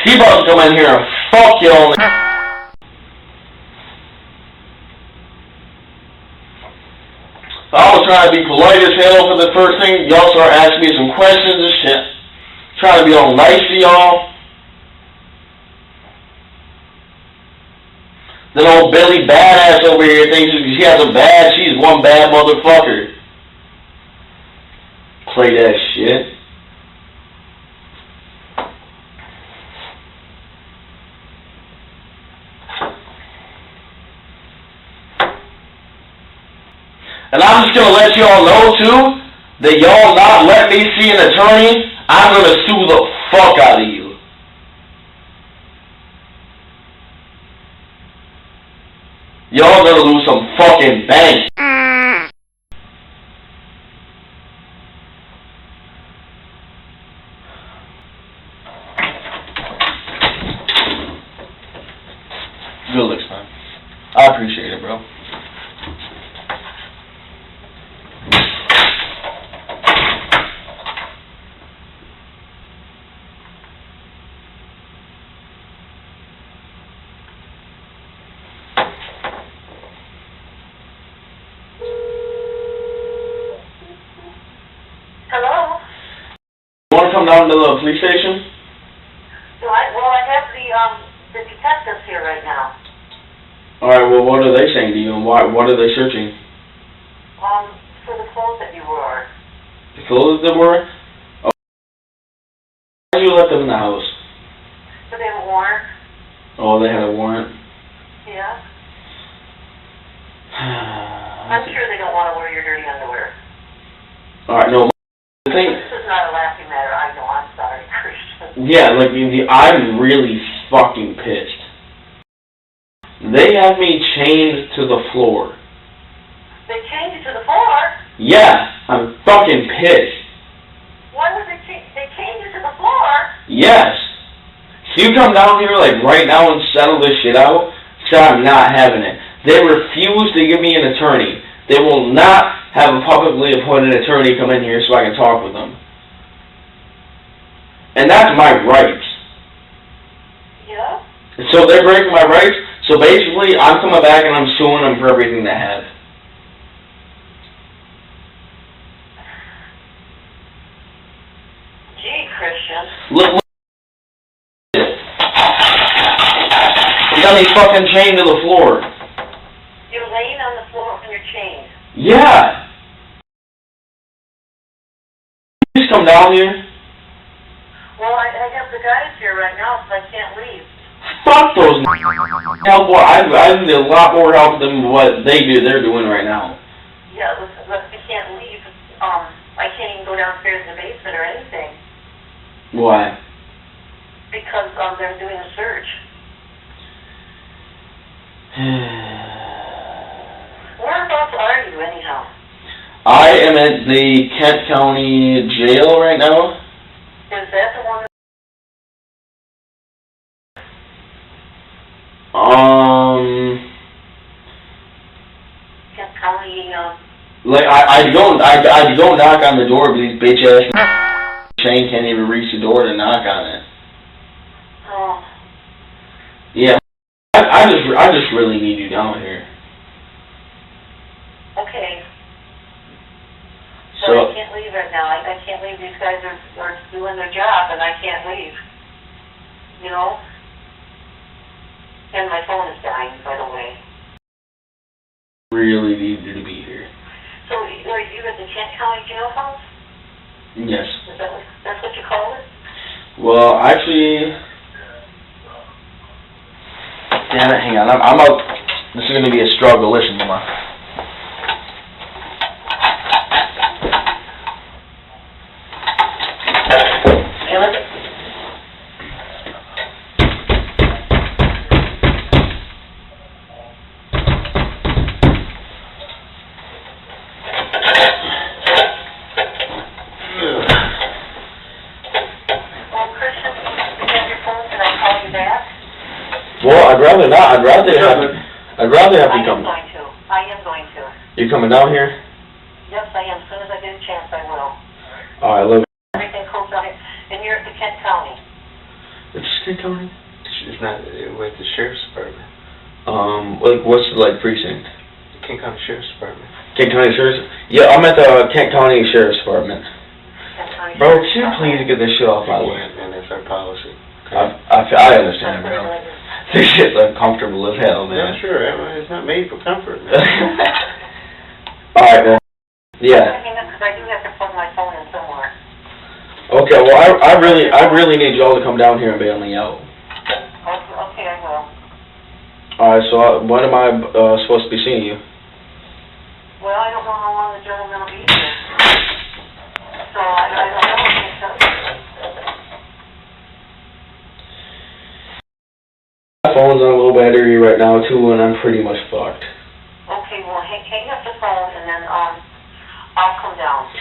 He about to come in here and fuck y'all. I was trying to be polite as hell for the first thing. Y'all start asking me some questions and shit. Trying to be all nice to y'all. Then old Billy Badass over here thinks she has a bad, she's one bad motherfucker. Play that shit. And I'm just gonna let y'all know too, that y'all not let me see an attorney, I'm gonna sue the fuck out of you. Y'all gonna lose some fucking bank. Good looks, man. I appreciate it, bro. Hello? You wanna come down to the police station? I have the detectives here right now. Alright, well, what are they saying to you, and what are they searching? For the clothes that you wore. The clothes that were? Oh. Why did you let them in the house? So they have a warrant? Oh, they had a warrant? Yeah. I'm sure they don't want to wear your dirty underwear. Alright, no, the thing... This is not a laughing matter. I know. I'm sorry, Christian. Yeah, like, I'm really fucking pissed. They have me chained to the floor. They changed it to the floor. Yeah, I'm fucking pissed. Why would they changed it to the floor? Yes. So you come down here like right now and settle this shit out? So I'm not having it. They refuse to give me an attorney. They will not have a publicly appointed attorney come in here so I can talk with them. And that's my rights. Yeah? So they're breaking my rights. So basically, I'm coming back and I'm suing them for everything they have. Gee, Christian. Look. You got me fucking chained to the floor. You're laying on the floor when you're chained. Yeah. Just come down here. Well, I have the guys here right now, so I can't leave. Fuck those help. Well, I need a lot more help than what they're doing right now. Yeah, listen, I can't leave. I can't even go downstairs in the basement or anything Why? because they're doing a search. Whereabouts are you anyhow? I am at the Kent County Jail right now. Is that the one? Kent County, Like I'd go knock on the door, but these bitch ass chain can't even reach the door to knock on it. oh, Yeah, I just really need you down here. okay. So So I can't leave right now. I can't leave. These guys are doing their job, and I can't leave. You know? And my phone is dying, by the way. really need you to be here. So are you at the Kent County jailhouse? Yes. Is that's what you call it? Well, actually, damn it, hang on. I'm out. This is gonna be a struggle. Listen, Mama. Damn it. Well, Christian, you have your phone. Can I call you back? Well, I'd rather not. I'd rather have you I am come. going to. I am going to. You coming down here? Yes, I am. As soon as I get a chance, I will. All right, look. Everything comes down here. And you're at the Kent County. It's Kent County. It's not with the sheriff's department. Like what's like precinct? Kent County Sheriff's Department. Kent County Sheriff's. Yeah, I'm at the Kent County Sheriff's Department. Kent County Bro, Sheriff's can you Department. please get this shit off my way? And that's our policy. I understand, bro. This shit's uncomfortable as hell, Yeah, man. sure. It's not made for comfort, man. All right, man. Yeah. Because I do have to plug my phone in somewhere. Okay. Well, I really need y'all to come down here and bail me out. Okay, I will. All right. So when am I supposed to be seeing you? Well, I don't know how long the gentleman will be here. So I don't know. My phone's on a low battery right now too, and I'm pretty much fucked. Okay, well, hang up the phone and then I'll come down.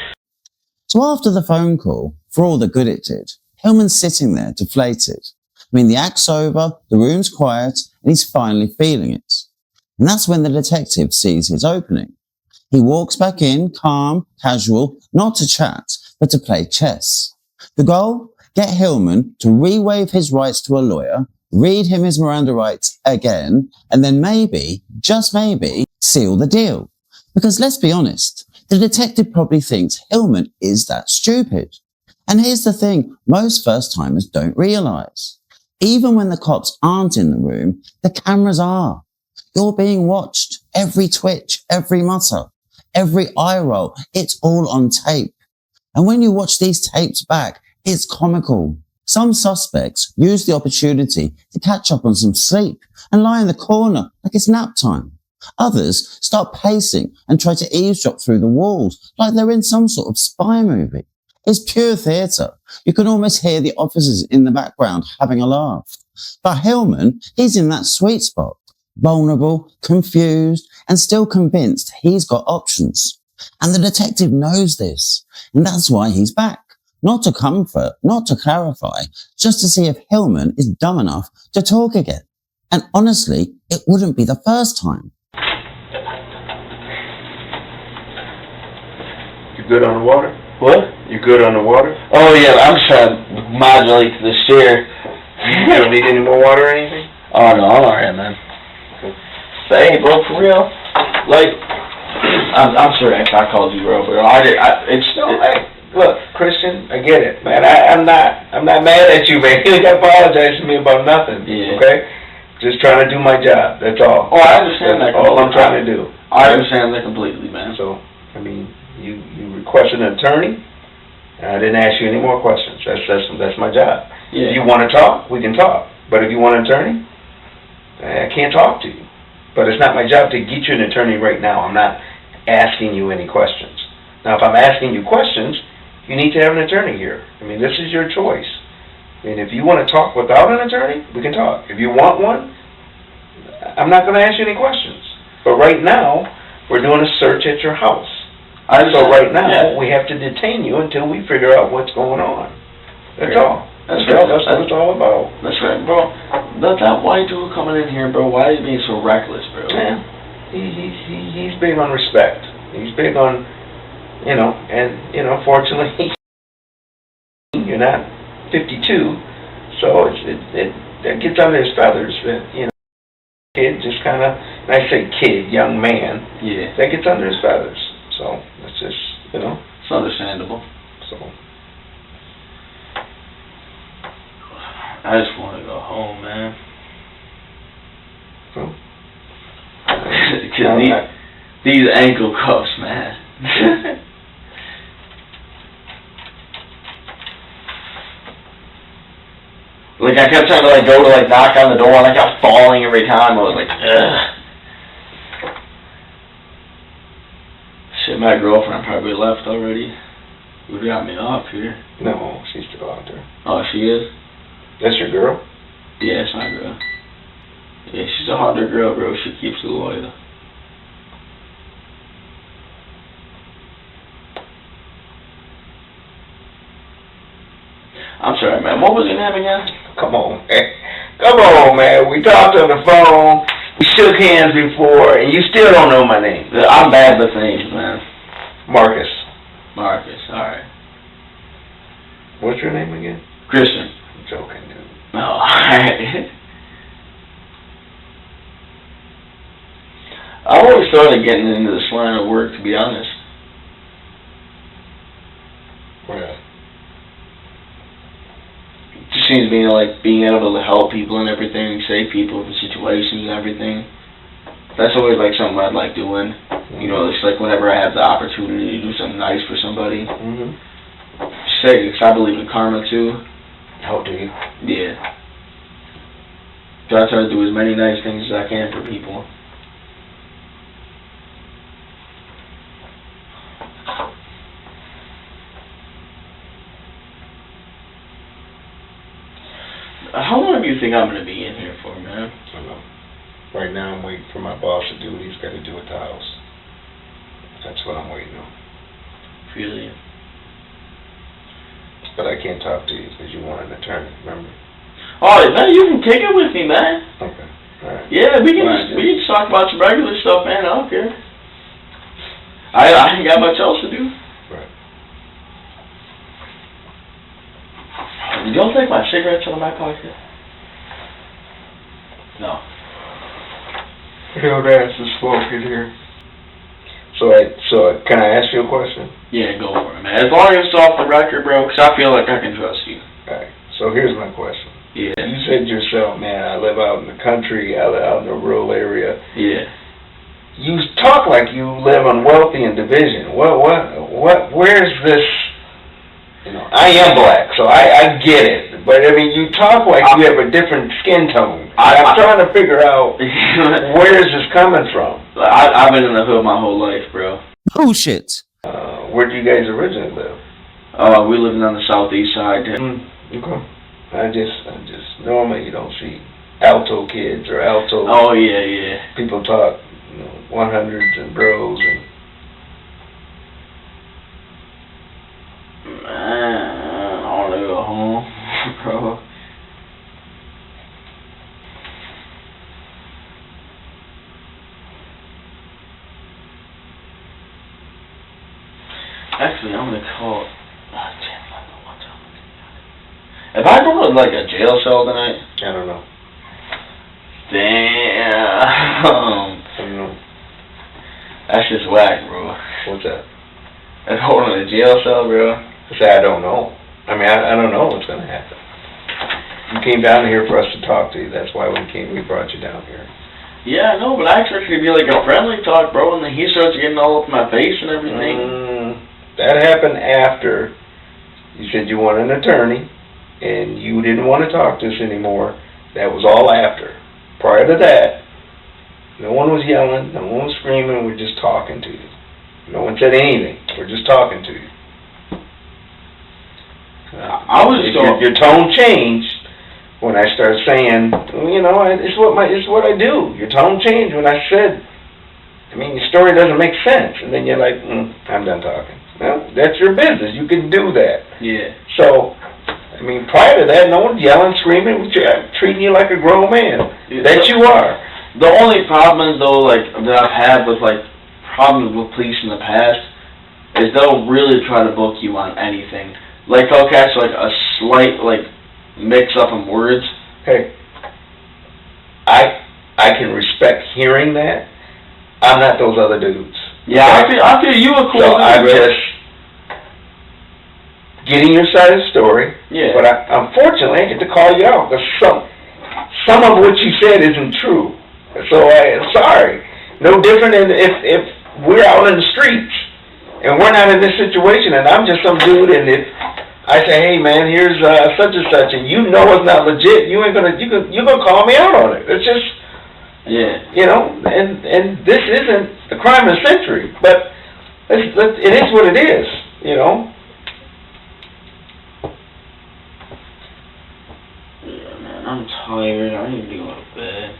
So after the phone call, for all the good it did, Hillman's sitting there deflated. I mean, the act's over, the room's quiet, and he's finally feeling it. And that's when the detective sees his opening. He walks back in, calm, casual, not to chat, but to play chess. The goal? Get Hillman to re-waive his rights to a lawyer, read him his Miranda rights again, and then maybe, just maybe, seal the deal. Because let's be honest, the detective probably thinks Hillman is that stupid. And here's the thing most first-timers don't realize. Even when the cops aren't in the room, the cameras are. You're being watched. Every twitch, every mutter, every eye roll, it's all on tape. And when you watch these tapes back, it's comical. Some suspects use the opportunity to catch up on some sleep and lie in the corner like it's nap time. Others start pacing and try to eavesdrop through the walls like they're in some sort of spy movie. It's pure theatre. You can almost hear the officers in the background having a laugh. But Hillman, he's in that sweet spot. vulnerable, confused, and still convinced he's got options. And the detective knows this, and that's why he's back. Not to comfort, not to clarify, just to see if Hillman is dumb enough to talk again. And honestly, it wouldn't be the first time. You good on the water? What? You good on the water? Oh yeah, I'm just trying to modulate to the chair. You don't need any more water or anything? Oh no, I'm alright, man. But hey, bro, for real, like, I'm sorry if I called you bro, but Look, Christian, I get it, man. I'm not mad at you, man. You ain't gotta apologize to me about nothing. Yeah. Okay? Just trying to do my job. That's all. Oh, I understand that. That's all I'm trying to do. I understand that completely, man. So, I mean, you requested an attorney, and I didn't ask you any more questions. That's my job. Yeah. If you want to talk, we can talk. But if you want an attorney, I can't talk to you. But it's not my job to get you an attorney right now. I'm not asking you any questions. Now, if I'm asking you questions, you need to have an attorney here. I mean, this is your choice. I mean, if you want to talk without an attorney, we can talk. If you want one, I'm not going to ask you any questions. But right now, we're doing a search at your house. So right now, we have to detain you until we figure out what's going on. That's all. That's what it's all about. That's right, bro. That white dude coming in here, bro, why is he being so reckless, bro? Yeah. He's big on respect. He's big on, fortunately, you're not 52, so it gets under his feathers that, kid just kind of, and I say kid, young man, yeah, that gets under his feathers. So that's just, it's understandable. So I just want to go home, man. So these ankle cuffs, man. Like, I kept trying to, go to, knock on the door, and I kept falling every time. I was like, ugh. Shit, my girlfriend probably left already. Who got me off here? no, she's still out there. Oh, she is? That's your girl? Yeah, it's my girl. Yeah, she's a harder girl, bro. She keeps it loyal. I'm sorry, man. What was your name again? Come on, man. Come on, man. We talked on the phone. We shook hands before, and you still don't know my name. I'm bad with names, man. Marcus. Marcus, alright. What's your name again? Christian. I'm joking, dude. No, alright. I always started getting into this line of work, to be honest. Well, Just seems to me like being able to help people and everything, save people from situations and everything. That's always something I'd like doing. It's whenever I have the opportunity to do something nice for somebody. mm-hmm. Because I believe in karma too. How do you? Yeah. So I try to do as many nice things as I can for people. How long do you think I'm going to be in here for, man? I don't know. Right now I'm waiting for my boss to do what he's got to do at the house. That's what I'm waiting on. Really? But I can't talk to you because you want an attorney, remember? Oh, no, you can kick it with me, man. Okay. All right. Yeah, we can just talk about some regular stuff, man. I don't care. I ain't got much else to do. Right. You don't take my cigarettes out of my pocket? No. Don't ask the smoke in here. So can I ask you a question? Yeah, go for it, man. As long as it's off the record, bro, because I feel like I can trust you. Alright, so here's my question. Yeah. You said yourself, man, I live out in the country, I live out in a rural area. Yeah. You talk like you live on Wealthy and Division. Where's this, I am black, so I get it. But, I mean, you talk like you have a different skin tone. I'm trying to figure out where is this coming from. I've been in the hood my whole life, bro. Bullshit. Where do you guys originally live? We living on the southeast side. Okay. I just normally you don't see alto kids or alto Oh, yeah. people talk, 100s and bros and... Man, I want to go home, bro. Actually, I'm gonna call. Oh, damn, I don't know what time it is. If I go to like a jail cell tonight, I don't know. damn, I don't know. that's just whack, bro. What's that? If I go to a jail cell, bro. I say I don't know. I mean, I don't know what's going to happen. You came down here for us to talk to you. That's why we brought you down here. Yeah, I know, but I expected it to be like a friendly talk, bro, and then he starts getting all up in my face and everything. That happened after you said you want an attorney and you didn't want to talk to us anymore. That was all after. Prior to that, no one was yelling, no one was screaming, we're just talking to you. No one said anything, we're just talking to you. I was Your tone changed when I started saying, it's what I do. Your tone changed when I said, your story doesn't make sense. And then you're like, I'm done talking. Well, that's your business. You can do that. Yeah. So, prior to that, no one's yelling, screaming, treating you like a grown man. That you are. The only problem is, though, like, that I've had with, like, problems with police in the past is they'll really try to book you on anything. Like, they'll catch, like, a slight, like, mix-up in words. Hey, I can respect hearing that. I'm not those other dudes. Yeah, I feel you a cool So dude, I'm bro. just getting your side of the story. Yeah. But unfortunately, I get to call you out because some of what you said isn't true. So I'm sorry. No different than if we're out in the streets and we're not in this situation and I'm just some dude and if I say, hey man, here's such and such and you know it's not legit, you're gonna call me out on it. It's just, and this isn't the crime of the century, but it is what it is, Yeah, man, I'm tired. I need to go to bed.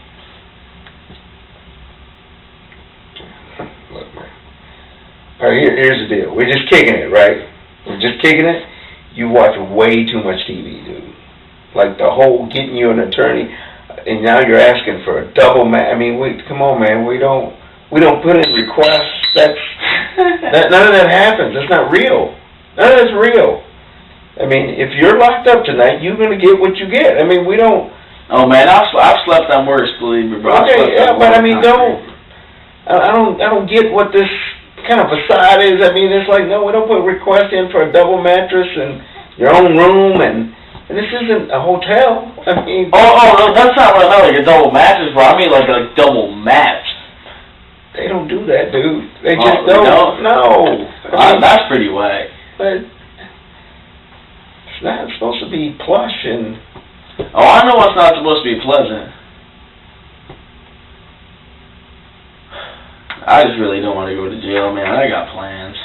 Look, man. All right, here's the deal. We're just kicking it, right? We're just kicking it. You watch way too much TV, dude. Like the whole getting you an attorney, and now you're asking for a double come on, man. We don't put in requests. None of that happens. It's not real. None of that's real. If you're locked up tonight, you're gonna get what you get. We don't. Oh man, I've slept on worse, believe me, bro. Okay, yeah, but I don't get what this kind of facade is. It's like, no, we don't put requests in for a double mattress and your own room, and this isn't a hotel. Oh, that's not what I meant, like a double mattress, bro. I mean like a double mat. They don't do that, dude. They just don't. No. That's pretty whack. But it's not supposed to be plush and... Oh, I know it's not supposed to be pleasant. I just really don't want to go to jail, man. I got plans.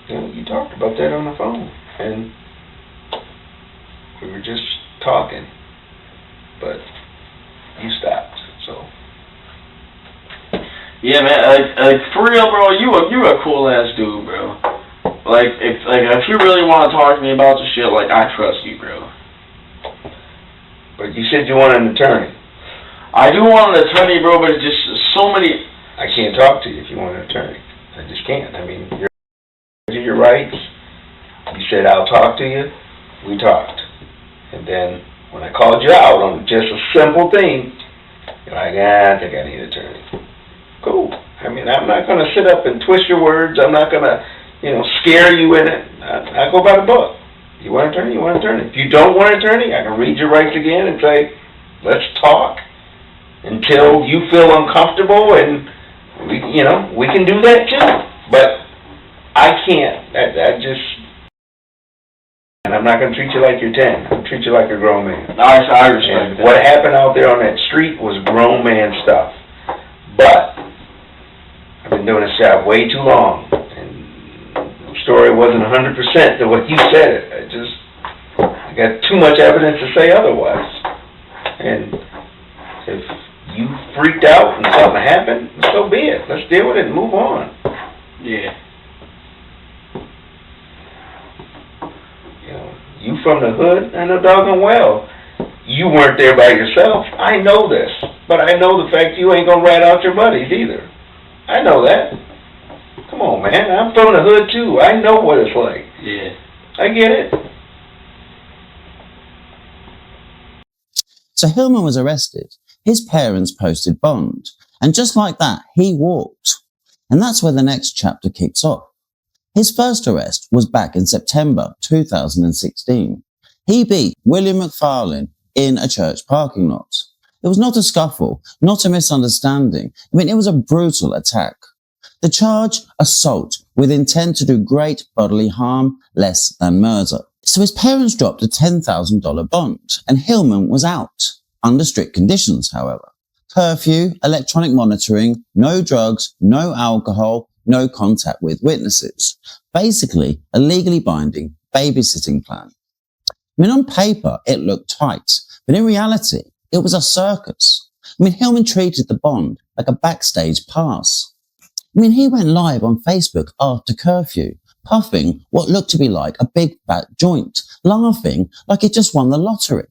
You talked about that on the phone, and we were just talking, but you stopped, so... Yeah, man, like for real, bro, you a cool ass dude, bro. Like if you really want to talk to me about the shit, like I trust you, bro. But you said you want an attorney. I do want an attorney, bro, but it's just so many. I can't talk to you if you want an attorney. I just can't. You're your rights. You said I'll talk to you. We talked, and then when I called you out on just a simple thing, you're like, I think I need an attorney. Cool. I'm not going to sit up and twist your words. I'm not going to, scare you in it. I go by the book. You want an attorney? You want an attorney. If you don't want an attorney, I can read your rights again and say, let's talk until you feel uncomfortable, and we can do that too. But I can't. And I'm not going to treat you like you're 10. I'll treat you like a grown man. I respect that. What happened out there on that street was grown man stuff. But I've been doing this job way too long, and the story wasn't 100% the way you said it. I got too much evidence to say otherwise. And if you freaked out and something happened, so be it. Let's deal with it and move on. Yeah. You know, you from the hood, I know doggone well. You weren't there by yourself. I know this. But I know the fact you ain't gonna rat out your buddies either. I know that. Come on, man. I'm from the hood too. I know what it's like. Yeah. I get it. So Hillman was arrested. His parents posted bond. And just like that, he walked. And that's where the next chapter kicks off. His first arrest was back in September 2016. He beat William McFarlan in a church parking lot. It was not a scuffle, not a misunderstanding. I mean, it was a brutal attack. The charge, assault with intent to do great bodily harm, less than murder. So his parents dropped a $10,000 bond, and Hillman was out, under strict conditions, however. Curfew, electronic monitoring, no drugs, no alcohol, no contact with witnesses. Basically, a legally binding babysitting plan. I mean, on paper, it looked tight, but in reality, it was a circus. I mean, Hillman treated the bond like a backstage pass. I mean, he went live on Facebook after curfew, puffing what looked to be like a big fat joint, laughing like he just won the lottery.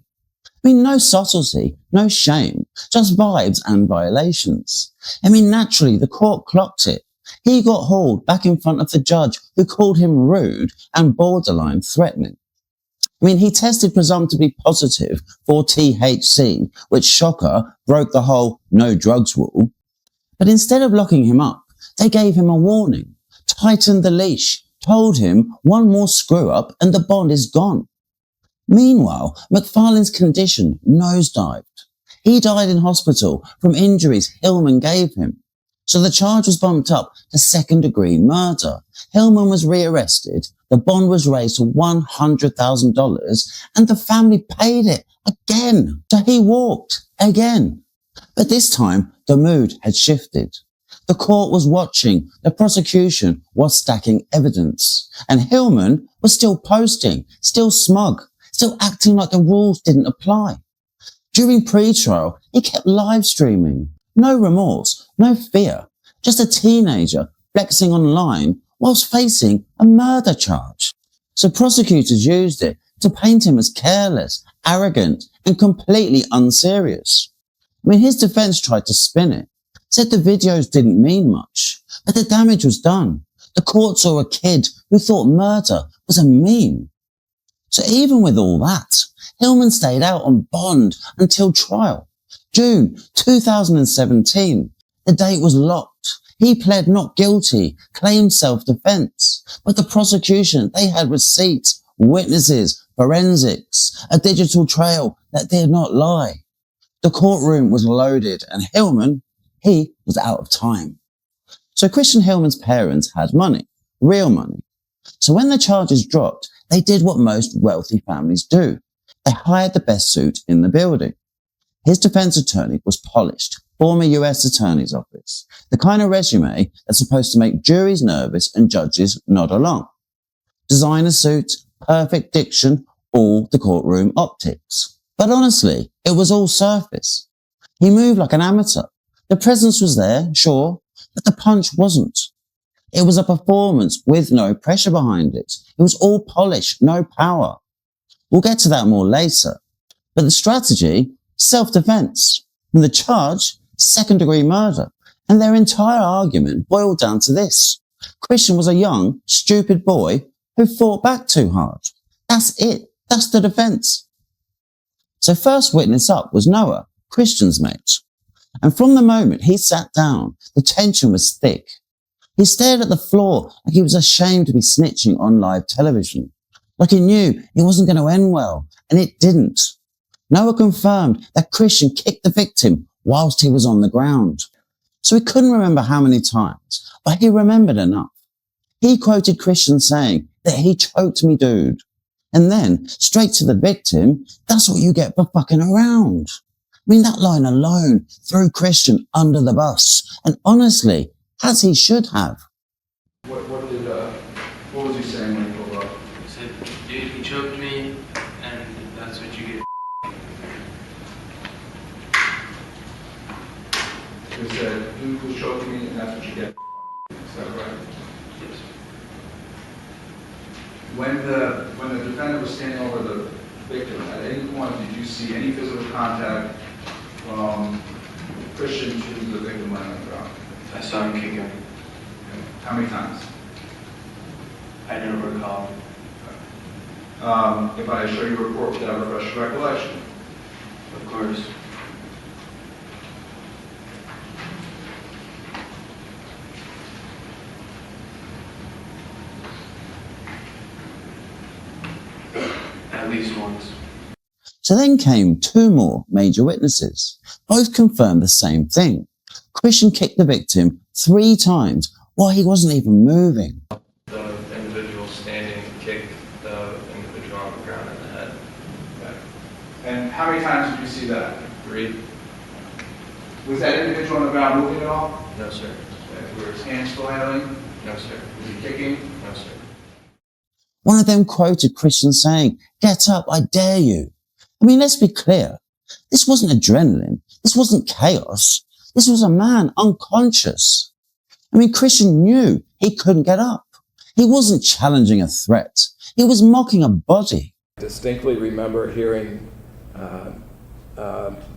I mean, no subtlety, no shame, just vibes and violations. I mean, naturally, the court clocked it. He got hauled back in front of the judge, who called him rude and borderline threatening. I mean, he tested presumptively positive for THC, which, shocker, broke the whole no drugs rule. But instead of locking him up, they gave him a warning, tightened the leash, told him one more screw up and the bond is gone. Meanwhile, McFarlane's condition nosedived. He died in hospital from injuries Hillman gave him. So the charge was bumped up to second-degree murder. Hillman was rearrested, the bond was raised to $100,000, and the family paid it again. So he walked again. But this time, the mood had shifted. The court was watching, the prosecution was stacking evidence, and Hillman was still posting, still smug, still acting like the rules didn't apply. During pre-trial, he kept live streaming. No remorse, no fear, just a teenager flexing online whilst facing a murder charge. So prosecutors used it to paint him as careless, arrogant, and completely unserious. I mean, his defense tried to spin it, said the videos didn't mean much, but the damage was done. The court saw a kid who thought murder was a meme. So even with all that, Hillman stayed out on bond until trial. June 2017. The date was locked. He pled not guilty, claimed self-defense. But the prosecution, they had receipts, witnesses, forensics, a digital trail that did not lie. The courtroom was loaded and Hillman, he was out of time. So Christian Hillman's parents had money, real money. So when the charges dropped, they did what most wealthy families do. They hired the best suit in the building. His defense attorney was polished, former US Attorney's Office, the kind of resume that's supposed to make juries nervous and judges nod along. Designer suit, perfect diction, all the courtroom optics. But honestly, it was all surface. He moved like an amateur. The presence was there, sure, but the punch wasn't. It was a performance with no pressure behind it. It was all polish, no power. We'll get to that more later. But the strategy, self-defense. And the charge, second-degree murder. And their entire argument boiled down to this. Christian was a young, stupid boy who fought back too hard. That's it. That's the defense. So first witness up was Noah, Christian's mate. And from the moment he sat down, the tension was thick. He stared at the floor like he was ashamed to be snitching on live television. Like he knew it wasn't going to end well, and it didn't. Noah confirmed that Christian kicked the victim whilst he was on the ground. So he couldn't remember how many times, but he remembered enough. He quoted Christian saying that he choked me, dude. And then, straight to the victim, that's what you get for fucking around. I mean, that line alone threw Christian under the bus. And honestly, as he should have. What was he saying when he pulled up? He said, dude, he choked me, and that's what you get. they said, "You was choking me, and that's what you get." Is that right? Yes. When the defendant was standing over the victim, at any point did you see any physical contact from Christian to the victim laying on the ground? I saw him kick him. How many times? I don't recall. If I show you a report, would that refresh your recollection? Of course. At least once. So then came two more major witnesses. Both confirmed the same thing. Christian kicked the victim 3 times while he wasn't even moving. The individual standing kicked the individual on the ground in the head. Okay. And how many times did you see that? 3? Was that individual on the ground moving at all? No, sir. Okay. Were his hands still handling? No, sir. Was he kicking? No, sir. One of them quoted Christian saying, "Get up, I dare you." I mean, let's be clear. This wasn't adrenaline. This wasn't chaos. This was a man unconscious. I mean, Christian knew he couldn't get up. He wasn't challenging a threat. He was mocking a body. I distinctly remember hearing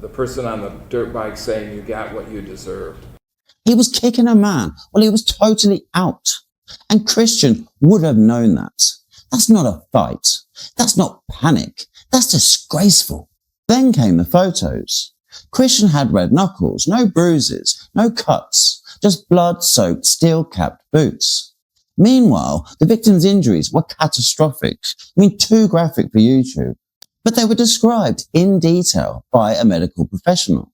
the person on the dirt bike saying, "You got what you deserved." He was kicking a man while he was totally out. And Christian would have known that. That's not a fight. That's not panic. That's disgraceful. Then came the photos. Christian had red knuckles, no bruises, no cuts, just blood-soaked steel-capped boots. Meanwhile, the victim's injuries were catastrophic. I mean, too graphic for YouTube. But they were described in detail by a medical professional.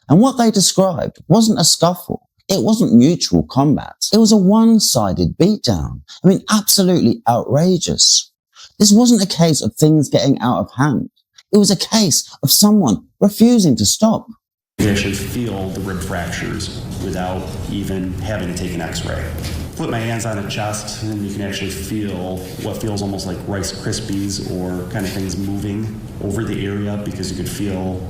And what they described wasn't a scuffle. It wasn't mutual combat. It was a one-sided beatdown. I mean, absolutely outrageous. This wasn't a case of things getting out of hand. It was a case of someone refusing to stop. You actually feel the rib fractures without even having to take an x-ray. Put my hands on a chest and you can actually feel what feels almost like Rice Krispies or kind of things moving over the area because you could feel.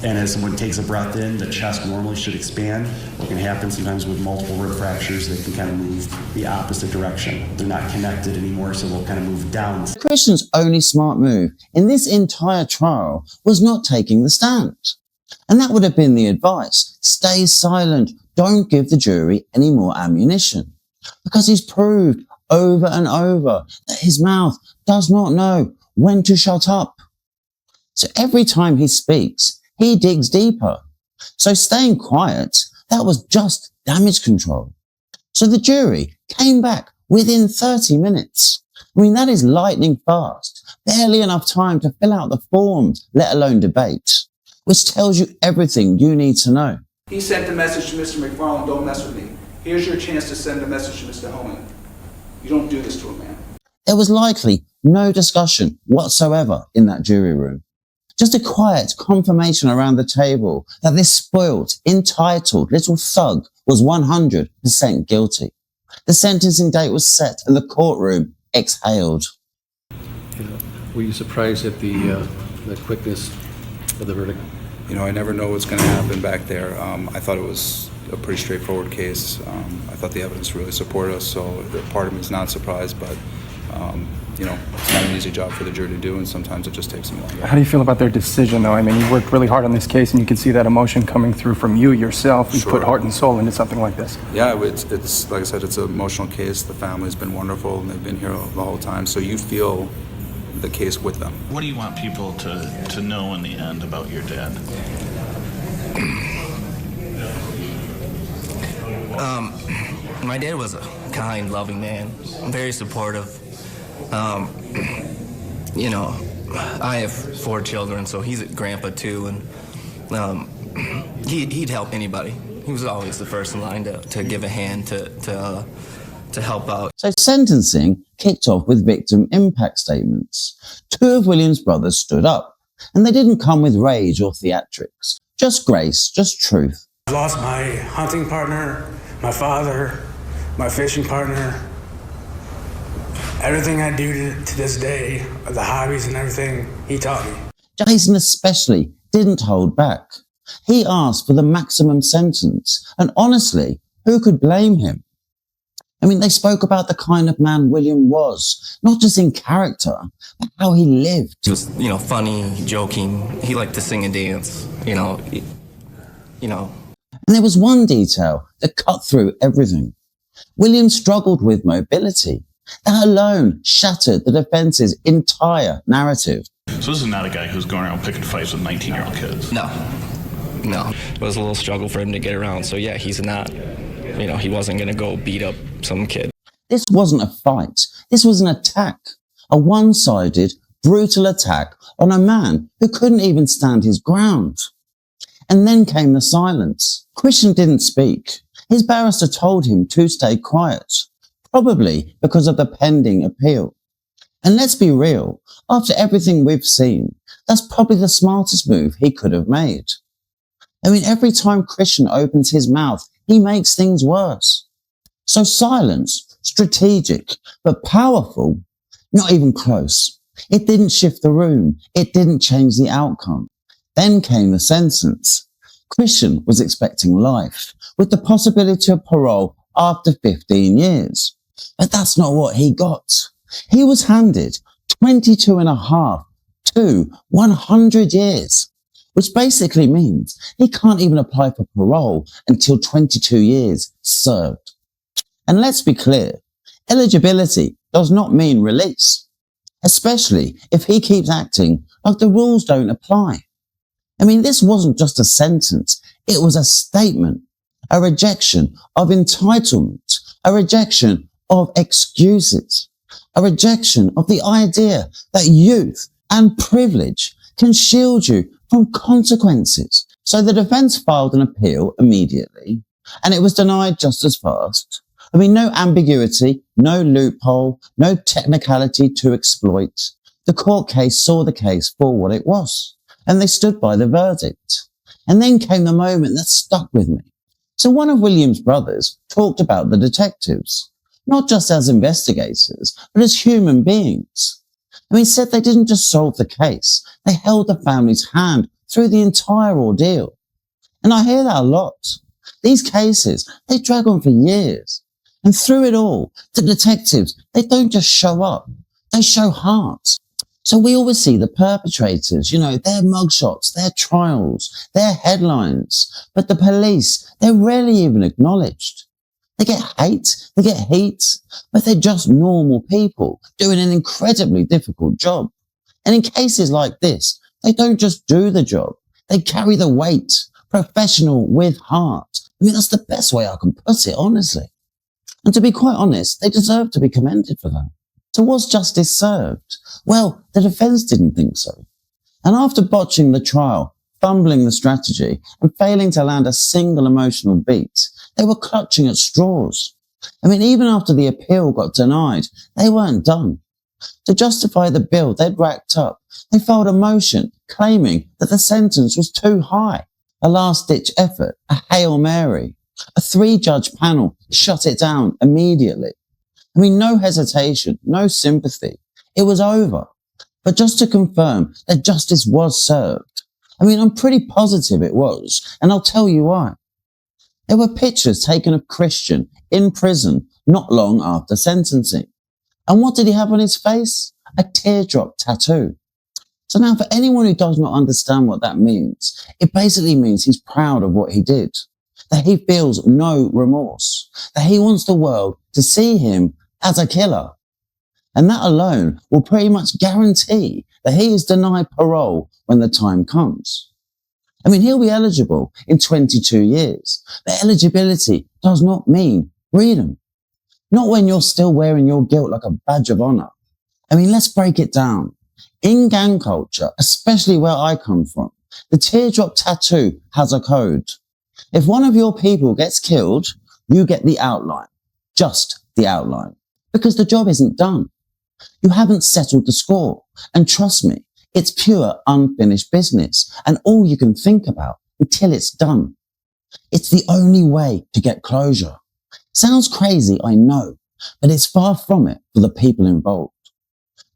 And as someone takes a breath in, the chest normally should expand. What can happen sometimes with multiple rib fractures, they can kind of move the opposite direction. They're not connected anymore, so they'll kind of move down. Christian's only smart move in this entire trial was not taking the stand. And that would have been the advice. Stay silent. Don't give the jury any more ammunition. Because he's proved over and over that his mouth does not know when to shut up. So every time he speaks, he digs deeper. So staying quiet, that was just damage control. So the jury came back within 30 minutes. I mean, that is lightning fast. Barely enough time to fill out the forms, let alone debate, which tells you everything you need to know. He sent a message to Mr. McFarlan, "Don't mess with me." Here's your chance to send a message to Mr. Hillman. You don't do this to a man. There was likely no discussion whatsoever in that jury room. Just a quiet confirmation around the table that this spoilt, entitled little thug was 100% guilty. The sentencing date was set and the courtroom exhaled. Were you surprised at the quickness of the verdict? You know, I never know what's going to happen back there. I thought it was a pretty straightforward case. I thought the evidence really supported us, so part of me is not surprised, but you know, it's not an easy job for the jury to do, and sometimes it just takes them longer. How do you feel about their decision, though? I mean, you worked really hard on this case, and you can see that emotion coming through from you yourself. You put heart and soul into something like this. Yeah, it's like I said, it's an emotional case. The family's been wonderful, and they've been here the whole time, so you feel the case with them. What do you want people to know in the end about your dad? My dad was a kind, loving man, very supportive. You know, I have 4 children, so he's a grandpa too, and he'd help anybody. He was always the first in line to give a hand to help out. So sentencing kicked off with victim impact statements. 2 of William's brothers stood up, and they didn't come with rage or theatrics. Just grace, just truth. I lost my hunting partner, my father, my fishing partner. Everything I do to this day, the hobbies and everything, he taught me. Jason especially didn't hold back. He asked for the maximum sentence, and honestly, who could blame him? I mean, they spoke about the kind of man William was, not just in character, but how he lived. He was, funny, joking. He liked to sing and dance, And there was one detail that cut through everything. William struggled with mobility. That alone shattered the defense's entire narrative. So this is not a guy who's going around picking fights with 19-year-old kids. No. It was a little struggle for him to get around. So yeah, he's not, he wasn't going to go beat up some kid. This wasn't a fight. This was an attack. A one-sided, brutal attack on a man who couldn't even stand his ground. And then came the silence. Christian didn't speak. His barrister told him to stay quiet, probably because of the pending appeal. And let's be real, after everything we've seen, that's probably the smartest move he could have made. I mean, every time Christian opens his mouth, he makes things worse. So silence, strategic, but powerful, not even close. It didn't shift the room. It didn't change the outcome. Then came the sentence. Christian was expecting life, with the possibility of parole after 15 years. But that's not what he got. He was handed 22 and a half to 100 years, which basically means he can't even apply for parole until 22 years served. And let's be clear, eligibility does not mean release, especially if he keeps acting like the rules don't apply. I mean, this wasn't just a sentence, it was a statement, a rejection of entitlement, a rejection of excuses, a rejection of the idea that youth and privilege can shield you from consequences. So the defense filed an appeal immediately, and it was denied just as fast. I mean, no ambiguity, no loophole, no technicality to exploit. The court case saw the case for what it was, and they stood by the verdict. And then came the moment that stuck with me. So one of William's brothers talked about the detectives, not just as investigators, but as human beings. And he said they didn't just solve the case, they held the family's hand through the entire ordeal. And I hear that a lot. These cases, they drag on for years. And through it all, the detectives, they don't just show up, they show heart. So we always see the perpetrators, their mugshots, their trials, their headlines. But the police, they're rarely even acknowledged. They get hate, they get heat, but they're just normal people doing an incredibly difficult job. And in cases like this, they don't just do the job, they carry the weight, professional with heart. I mean, that's the best way I can put it, honestly. And to be quite honest, they deserve to be commended for that. So was justice served? Well, the defense didn't think so. And after botching the trial, fumbling the strategy, and failing to land a single emotional beat, they were clutching at straws. I mean, even after the appeal got denied, they weren't done. To justify the bill they'd racked up, they filed a motion claiming that the sentence was too high. A last-ditch effort, a Hail Mary. A 3-judge panel shut it down immediately. I mean, no hesitation, no sympathy. It was over. But just to confirm that justice was served, I mean, I'm pretty positive it was, and I'll tell you why. There were pictures taken of Christian in prison not long after sentencing. And what did he have on his face? A teardrop tattoo. So now for anyone who does not understand what that means, it basically means he's proud of what he did, that he feels no remorse, that he wants the world to see him as a killer. And that alone will pretty much guarantee that he is denied parole when the time comes. I mean, he'll be eligible in 22 years, but eligibility does not mean freedom. Not when you're still wearing your guilt like a badge of honor. I mean, let's break it down. In gang culture, especially where I come from, the teardrop tattoo has a code. If one of your people gets killed, you get the outline, just the outline, because the job isn't done. You haven't settled the score. And trust me, it's pure unfinished business and all you can think about until it's done. It's the only way to get closure. Sounds crazy, I know, but it's far from it for the people involved.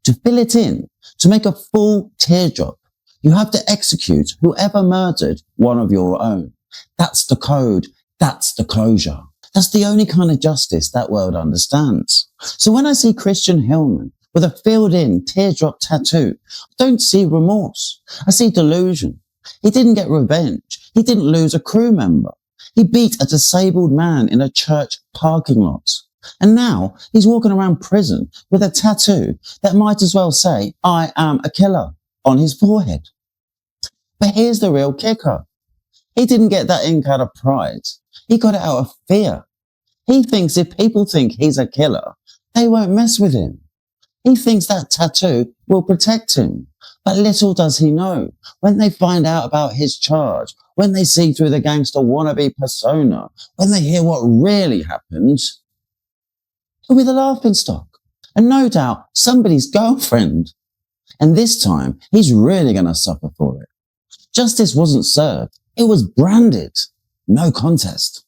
To fill it in, to make a full teardrop, You have to execute whoever murdered one of your own. That's the code. That's the closure. That's the only kind of justice that world understands. So when I see Christian Hillman with a filled-in teardrop tattoo, I don't see remorse. I see delusion. He didn't get revenge. He didn't lose a crew member. He beat a disabled man in a church parking lot. And now he's walking around prison with a tattoo that might as well say, "I am a killer," on his forehead. But here's the real kicker. He didn't get that ink out of pride. He got it out of fear. He thinks if people think he's a killer, they won't mess with him. He thinks that tattoo will protect him. But little does he know, when they find out about his charge, when they see through the gangster wannabe persona, when they hear what really happened, he'll be the laughingstock. And no doubt somebody's girlfriend. And this time, he's really going to suffer for it. Justice wasn't served. It was branded. No contest.